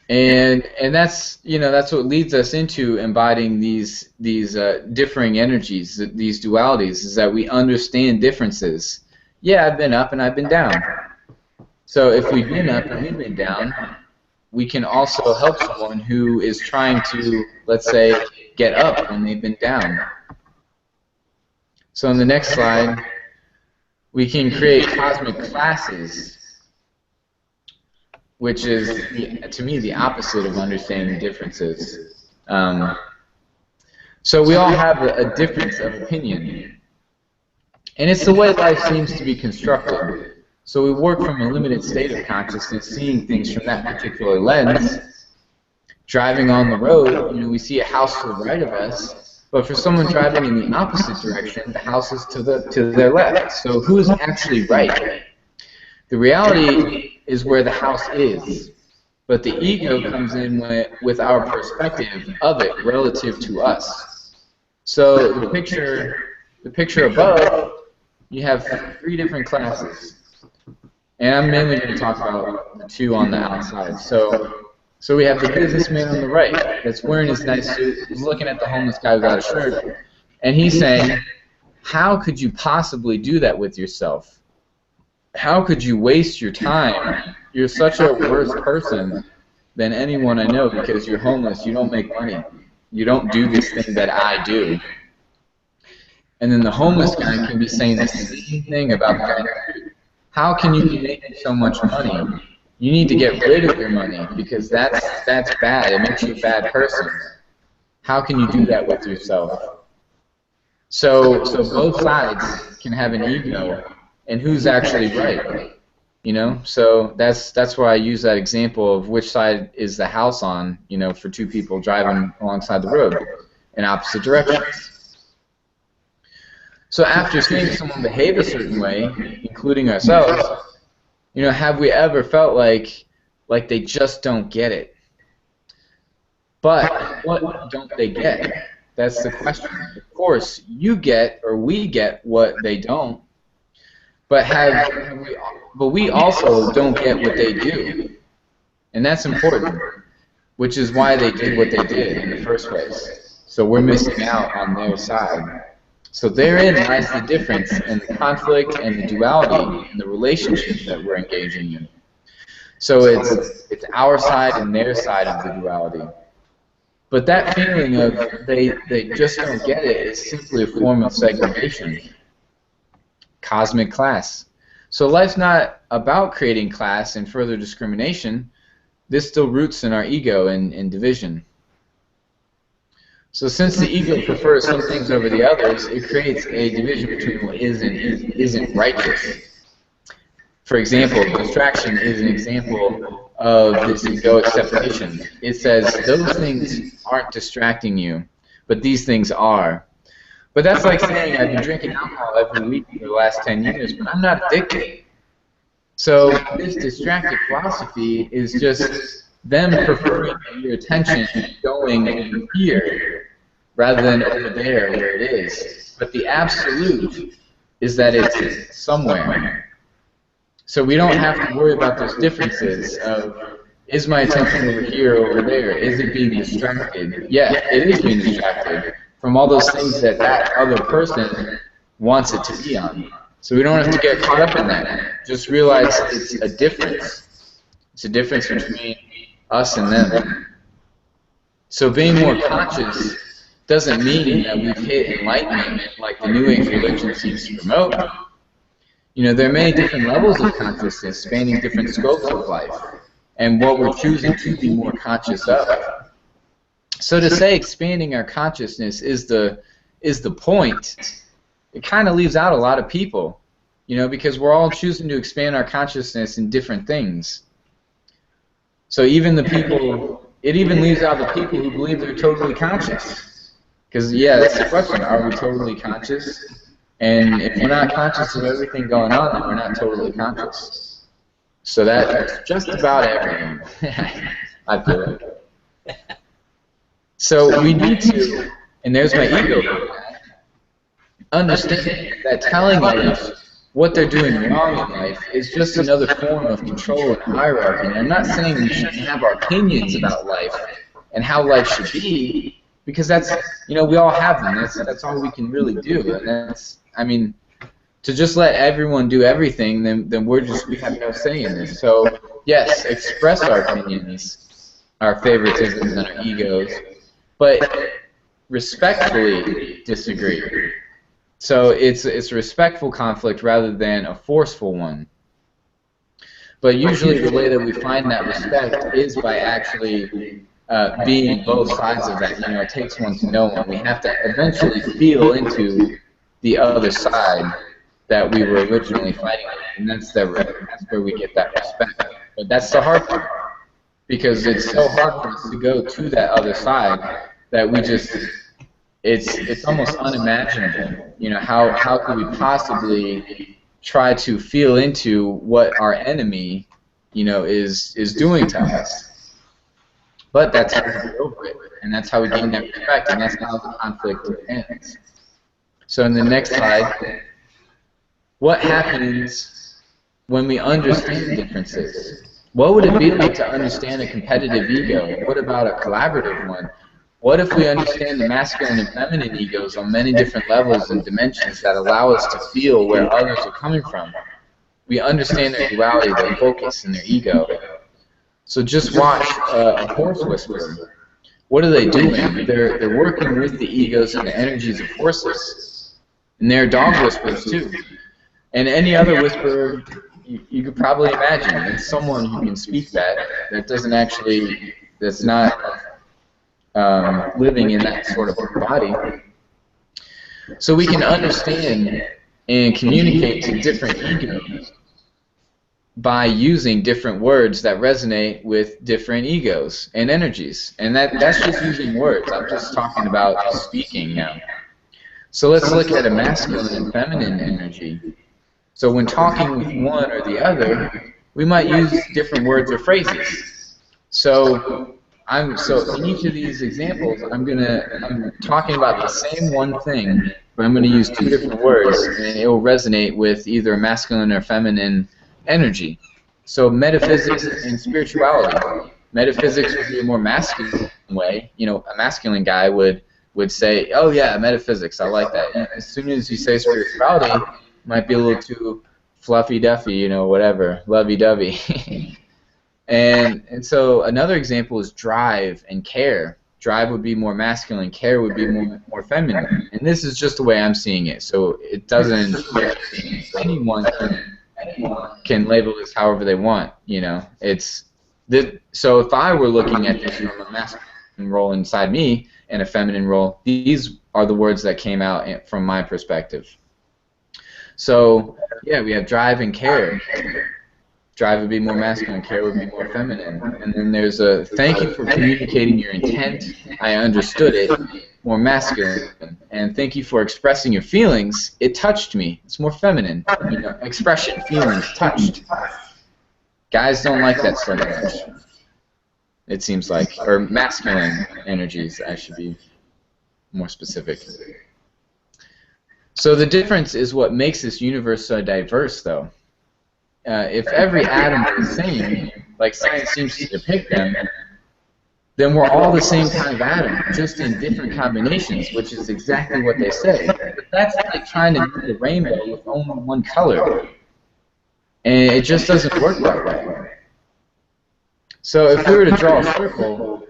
And that's that's what leads us into embodying these differing energies, these dualities, is that we understand differences. Yeah, I've been up and I've been down. So if we've been up and we've been down, we can also help someone who is trying to, let's say, get up when they've been down. So in the next slide, we can create cosmic classes, which is, to me, the opposite of understanding differences. So we all have a difference of opinion, and it's the way life seems to be constructed. So we work from a limited state of consciousness, seeing things from that particular lens. Driving on the road, we see a house to the right of us, but for someone driving in the opposite direction, the house is to their left. So who's actually right? The reality is where the house is, but the ego comes in with our perspective of it relative to us. So the picture above, you have 3 different classes, and I'm mainly going to talk about the 2 on the outside. So we have the businessman on the right that's wearing his nice suit. He's looking at the homeless guy without a shirt, and he's saying, "How could you possibly do that with yourself? How could you waste your time? You're such a worse person than anyone I know because you're homeless, you don't make money, you don't do this thing that I do." And then the homeless guy can be saying the same thing about the guy. How can you be making so much money? You need to get rid of your money because that's bad. It makes you a bad person. How can you do that with yourself? So both sides can have an ego, and who's actually right? So that's why I use that example of which side is the house on, for 2 people driving alongside the road in opposite directions. So after seeing someone behave a certain way, including ourselves, have we ever felt like they just don't get it? But what don't they get? That's the question. Of course, you get, or we get, what they don't. But we also don't get what they do. And that's important, which is why they did what they did in the first place. So we're missing out on their side. So therein lies the difference in the conflict and the duality and the relationship that we're engaging in. So it's our side and their side of the duality. But that feeling of they just don't get it is simply a form of segregation. Cosmic class. So life's not about creating class and further discrimination. This still roots in our ego and division. So since the ego prefers some things over the others, it creates a division between what is and isn't righteous. For example, distraction is an example of this egoic separation. It says those things aren't distracting you, but these things are. But that's like saying I've been drinking alcohol every week for the last 10 years, but I'm not addicted. So this distracted philosophy is just them preferring your attention going over here rather than over there where it is. But the absolute is that it's somewhere. So we don't have to worry about those differences of, is my attention over here or over there? Is it being distracted? Yeah, it is being distracted from all those things that other person wants it to be on. So we don't have to get caught up in that. Just realize it's a difference. It's a difference between us and them. So being more conscious doesn't mean that we've hit enlightenment like the New Age religion seems to promote. There are many different levels of consciousness spanning different scopes of life, and what we're choosing to be more conscious of. So to say expanding our consciousness is the point, it kind of leaves out a lot of people, because we're all choosing to expand our consciousness in different things. So even it even leaves out the people who believe they're totally conscious. Because, yeah, that's the question. Are we totally conscious? And if we're not conscious of everything going on, then we're not totally conscious. So that's just about everything. I feel like. So we need to, and there's my ego, understand that telling others what they're doing wrong in life is just another form of control and hierarchy. And I'm not saying we shouldn't have our opinions about life and how life should be, because that's, you know, we all have them. That's all we can really do. And that's, I mean, to just let everyone do everything, then we have no say in this. So yes, express our opinions, our favoritisms, and our egos, but respectfully disagree. So it's a respectful conflict rather than a forceful one. But usually the way that we find that respect is by actually being both sides of that. You know, it takes one to know one. We have to eventually feel into the other side that we were originally fighting with, and that's where we get that respect. But that's the hard part, because it's so hard for us to go to that other side that we just, it's almost unimaginable. You know, how could we possibly try to feel into what our enemy, you know, is doing to us? But that's how we get over it, and that's how we gain that respect, and that's how the conflict ends. So in the next slide, what happens when we understand differences? What would it be like to understand a competitive ego? What about a collaborative one? What if we understand the masculine and feminine egos on many different levels and dimensions that allow us to feel where others are coming from? We understand their duality, their focus, and their ego. So just watch a horse whisperer. What are they doing? They're working with the egos and the energies of horses. And they're dog whisperers too. And any other whisperer you could probably imagine. It's someone who can speak that doesn't actually, that's not living in that sort of body. So we can understand and communicate to different egos by using different words that resonate with different egos and energies. And that's just using words. I'm just talking about speaking now. So let's look at a masculine and feminine energy. So when talking with one or the other, we might use different words or phrases. So in each of these examples, I'm talking about the same one thing, but I'm going to use two different words, and it will resonate with either a masculine or feminine energy. So metaphysics and spirituality. Metaphysics would be a more masculine way. You know, a masculine guy would say, "Oh yeah, metaphysics, I like that." And as soon as you say spirituality, it might be a little too fluffy-duffy, you know, whatever, lovey-dovey. And so another example is drive and care. Drive would be more masculine, care would be more feminine. And this is just the way I'm seeing it. So it doesn't, anyone can label this however they want, you know. So if I were looking at this from a masculine role inside me and a feminine role, these are the words that came out from my perspective. So yeah, we have drive and care. Drive would be more masculine, care would be more feminine. And then there's a thank you for communicating your intent, I understood it, more masculine. And thank you for expressing your feelings, it touched me, it's more feminine. You know, expression, feelings, touched. Guys don't like that so much, it seems like. Or masculine energies, I should be more specific. So the difference is what makes this universe so diverse, though. If every atom is the same, like science seems to depict them, then we're all the same kind of atom, just in different combinations, which is exactly what they say. But that's like trying to make a rainbow with only one color. And it just doesn't work that way. So if we were to draw a circle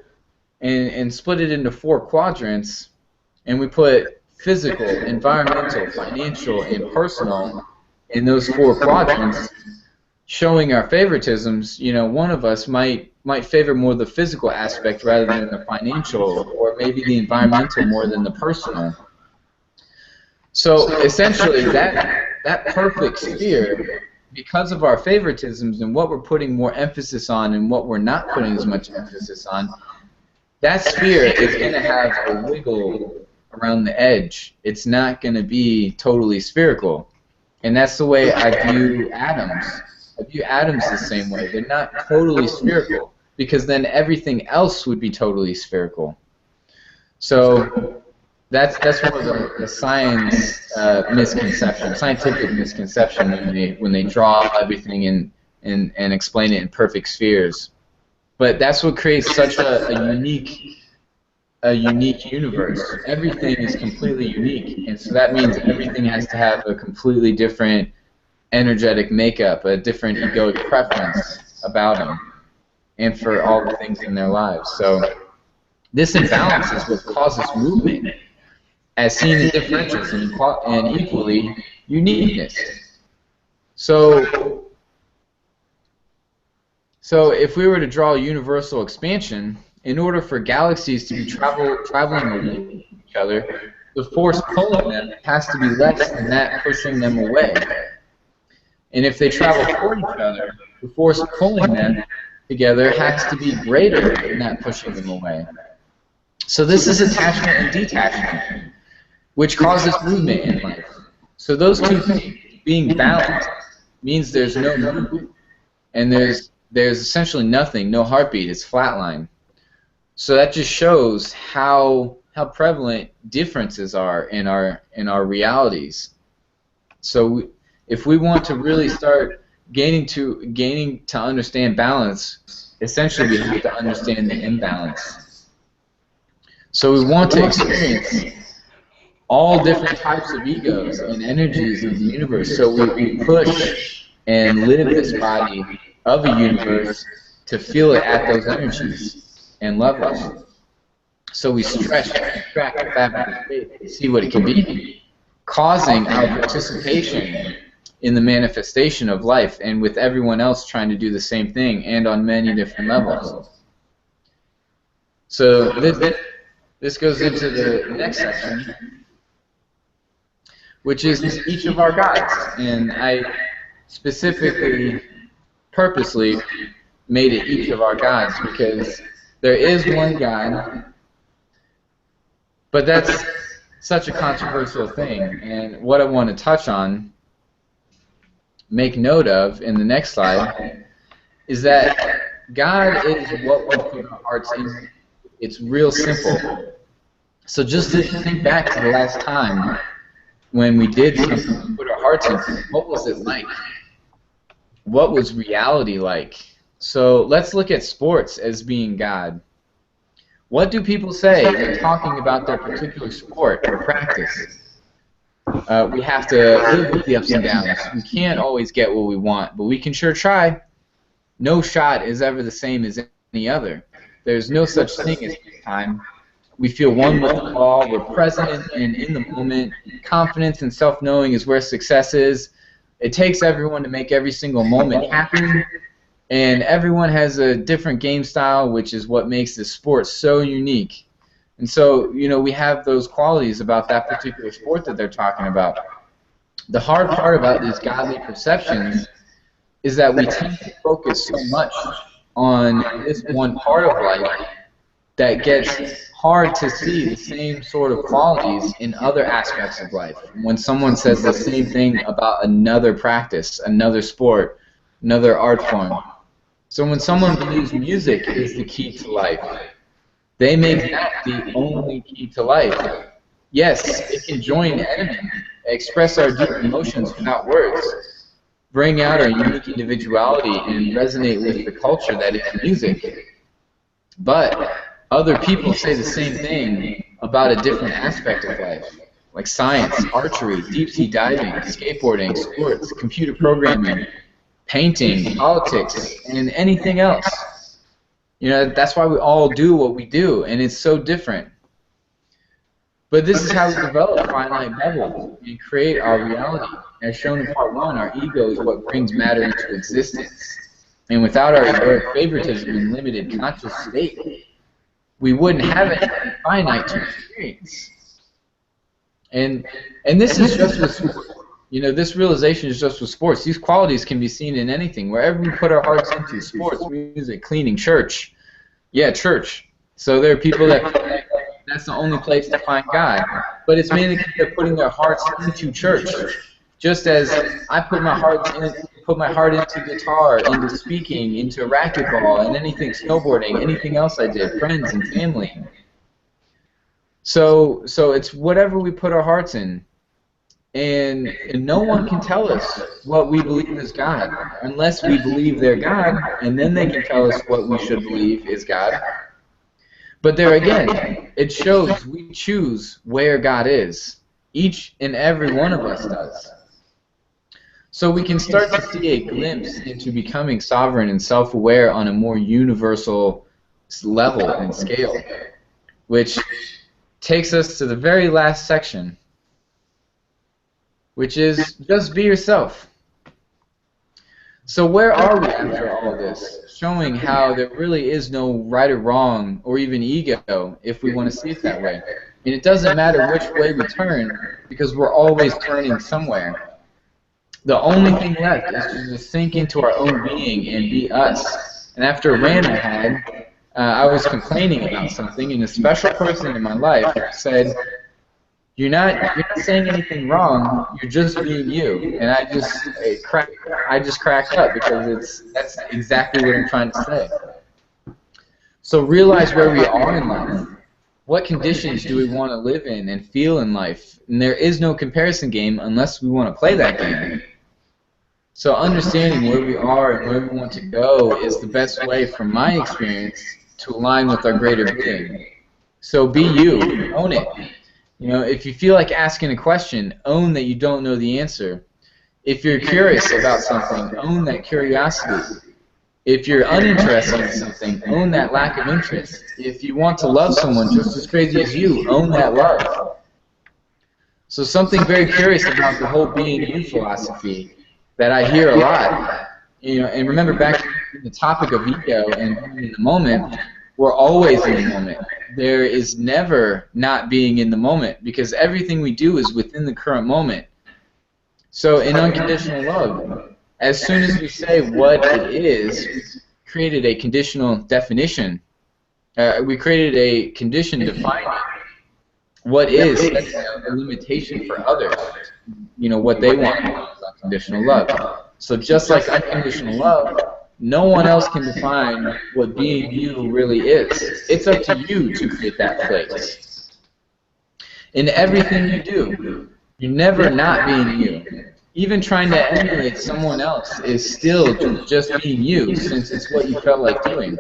and split it into 4 quadrants, and we put physical, environmental, financial, and personal in those 4 quadrants, showing our favoritisms, you know, one of us might favor more the physical aspect rather than the financial, or maybe the environmental more than the personal. So essentially, that perfect sphere, because of our favoritisms and what we're putting more emphasis on and what we're not putting as much emphasis on, that sphere is going to have a wiggle around the edge. It's not going to be totally spherical. And that's the way I view atoms. I view atoms the same way. They're not totally spherical, because then everything else would be totally spherical. So that's one of the science misconception, scientific misconception when they draw everything and explain it in perfect spheres. But that's what creates such a unique universe. Everything is completely unique, and so that means everything has to have a completely different energetic makeup, a different egoic preference about them, and for all the things in their lives. So this imbalance is what causes movement, as seen in differentials and equally uniqueness. So if we were to draw a universal expansion, in order for galaxies to be traveling away from each other, the force pulling them has to be less than that pushing them away. And if they travel toward each other, the force pulling them together has to be greater than that pushing them away. So this is attachment and detachment, which causes movement in life. So those two things being balanced means there's no movement, and there's essentially nothing, no heartbeat. It's flatline. So that just shows how prevalent differences are in our realities. So if we want to really start gaining to understand balance, essentially we have to understand the imbalance. So we want to experience all different types of egos and energies of the universe. So we push and live this body of a universe to feel it at those energies and levels. So we stretch and contract the fabric of space to see what it can be, causing our participation in the manifestation of life, and with everyone else trying to do the same thing, and on many different levels. So this goes into the next section, which is each of our gods. And I specifically, purposely, made it each of our gods, because there is one God, but that's such a controversial thing. And what I want to touch on, make note of in the next slide, is that God is what we put our hearts into. It's real simple. So just to think back to the last time when we did something we put our hearts into, what was it like? What was reality like? So let's look at sports as being God. What do people say when talking about their particular sport or practice? We have to live with the ups and downs. We can't always get what we want, but we can sure try. No shot is ever the same as any other. There's no such thing as time. We feel one with the ball. We're present and in the moment. Confidence and self-knowing is where success is. It takes everyone to make every single moment happen, and everyone has a different game style, which is what makes this sport so unique. And so, you know, we have those qualities about that particular sport that they're talking about. The hard part about these godly perceptions is that we tend to focus so much on this one part of life that gets hard to see the same sort of qualities in other aspects of life. When someone says the same thing about another practice, another sport, another art form. So when someone believes music is the key to life, they make that the only key to life. Yes, it can join enemy, express our deep emotions without words, bring out our unique individuality, and resonate with the culture that is music. But other people say the same thing about a different aspect of life, like science, archery, deep-sea diving, skateboarding, sports, computer programming, painting, politics, and anything else. You know, that's why we all do what we do, and it's so different. But this is how we develop finite bubbles and create our reality. As shown in part 1, our ego is what brings matter into existence. And without our egoic favoritism and limited conscious state, we wouldn't have anything finite to experience. And this is just with sports. You know, this realization is just with sports. These qualities can be seen in anything. Wherever we put our hearts into, sports, music, cleaning, church. Yeah, church. So there are people that feel like that's the only place to find God. But it's mainly because they're putting their hearts into church. Just as I put my heart into guitar, into speaking, into racquetball, and anything, snowboarding, anything else I did, friends and family. So it's whatever we put our hearts in. And no one can tell us what we believe is God unless we believe they're God, and then they can tell us what we should believe is God. But there again, it shows we choose where God is. Each and every one of us does. So we can start to see a glimpse into becoming sovereign and self-aware on a more universal level and scale, which takes us to the very last section, which is just be yourself. So where are we after all this? Showing how there really is no right or wrong or even ego if we want to see it that way. And it doesn't matter which way we turn because we're always turning somewhere. The only thing left is to just sink into our own being and be us. And after a rant I had, I was complaining about something, and a special person in my life said, You're not saying anything wrong. You're just being you." And I just cracked up because that's exactly what I'm trying to say. So realize where we are in life. What conditions do we want to live in and feel in life? And there is no comparison game unless we want to play that game. So understanding where we are and where we want to go is the best way, from my experience, to align with our greater being. So be you. Own it. You know, if you feel like asking a question, own that you don't know the answer. If you're curious about something, own that curiosity. If you're uninterested in something, own that lack of interest. If you want to love someone just as crazy as you, own that love. So something very curious about the whole being you philosophy that I hear a lot. You know, and remember back to the topic of ego and being in the moment, we're always in the moment. There is never not being in the moment because everything we do is within the current moment. So in unconditional love, as soon as we say what it is, we created a conditional definition. We created a condition defining what is a limitation for others. You know, what they want is unconditional love. So just like unconditional love, no one else can define what being you really is. It's up to you to create that place. In everything you do, you're never not being you. Even trying to emulate someone else is still just being you, since it's what you felt like doing.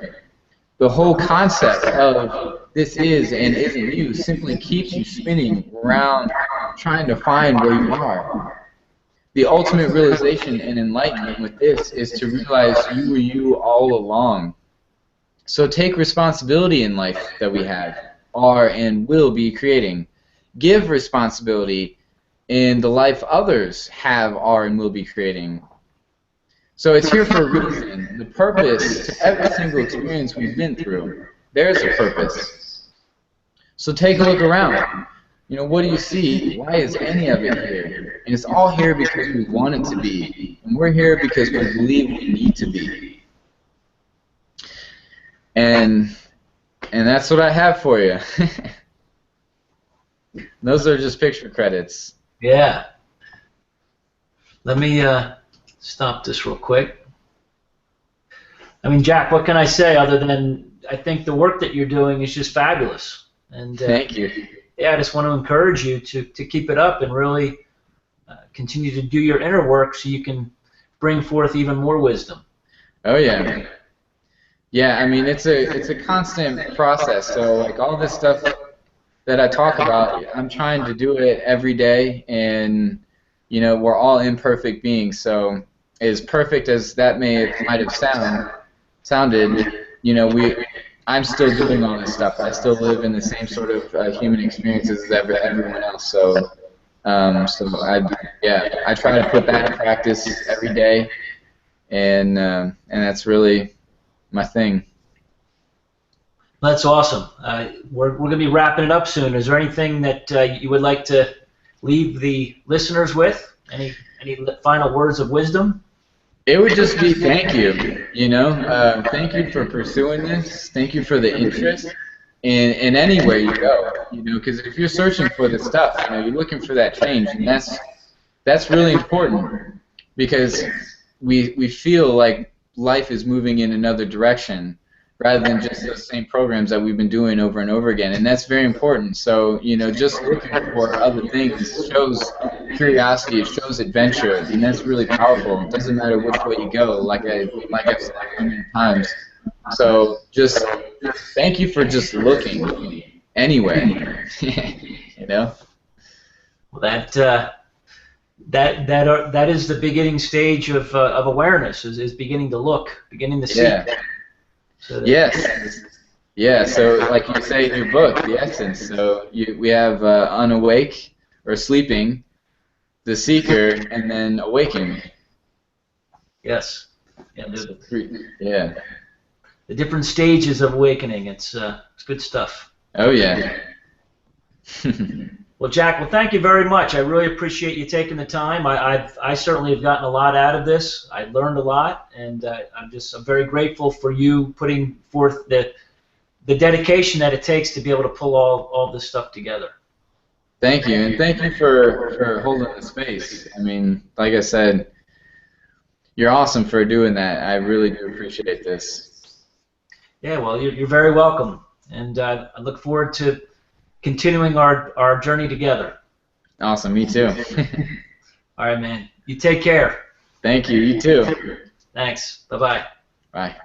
The whole concept of this is and isn't you simply keeps you spinning around trying to find where you are. The ultimate realization and enlightenment with this is to realize you were you all along. So take responsibility in life that we have, are, and will be creating. Give responsibility in the life others have, are, and will be creating. So it's here for a reason. The purpose to every single experience we've been through, there's a purpose. So take a look around. You know, what do you see? Why is any of it here? And it's all here because we want it to be. And we're here because we believe we need to be. And that's what I have for you. Those are just picture credits. Yeah. Let me stop this real quick. I mean, Jack, what can I say other than I think the work that you're doing is just fabulous. And thank you. Yeah, I just want to encourage you to keep it up and really continue to do your inner work so you can bring forth even more wisdom. Oh yeah. Yeah, I mean it's a constant process. So like all this stuff that I talk about, I'm trying to do it every day, and you know, we're all imperfect beings. So as perfect as that might have sounded, you know, I'm still doing all this stuff. I still live in the same sort of human experiences as everyone else. So, I try to put that in practice every day, and that's really my thing. That's awesome. We're going to be wrapping it up soon. Is there anything that you would like to leave the listeners with? Any final words of wisdom? It would just be thank you, you know. Thank you for pursuing this. Thank you for the interest in anywhere you go, you know, because if you're searching for this stuff, you know, you're looking for that change, and that's really important because we feel like life is moving in another direction rather than just those same programs that we've been doing over and over again, and that's very important. So, you know, just looking for other things shows curiosity, it shows adventure, and that's really powerful. It doesn't matter which way you go, like I've said so many times. So just thank you for just looking anyway. You know? Well, that is the beginning stage of awareness, is beginning to look, beginning to see. Yeah. So Yes. Yeah, so like you say in your book, the essence. So we have unawake or sleeping, the seeker, and then awakening. Yes. Yeah, Yeah. the different stages of awakening. It's good stuff. Oh yeah. Well, Jack, well, thank you very much. I really appreciate you taking the time. I certainly have gotten a lot out of this. I learned a lot, and I'm very grateful for you putting forth the dedication that it takes to be able to pull all this stuff together. Thank you, and thank you for holding the space. I mean, like I said, you're awesome for doing that. I really do appreciate this. Yeah, well, you're very welcome, and I look forward to continuing our journey together. Awesome, me too. All right, man. You take care. Thank you, you too. Thanks. Bye-bye. Bye.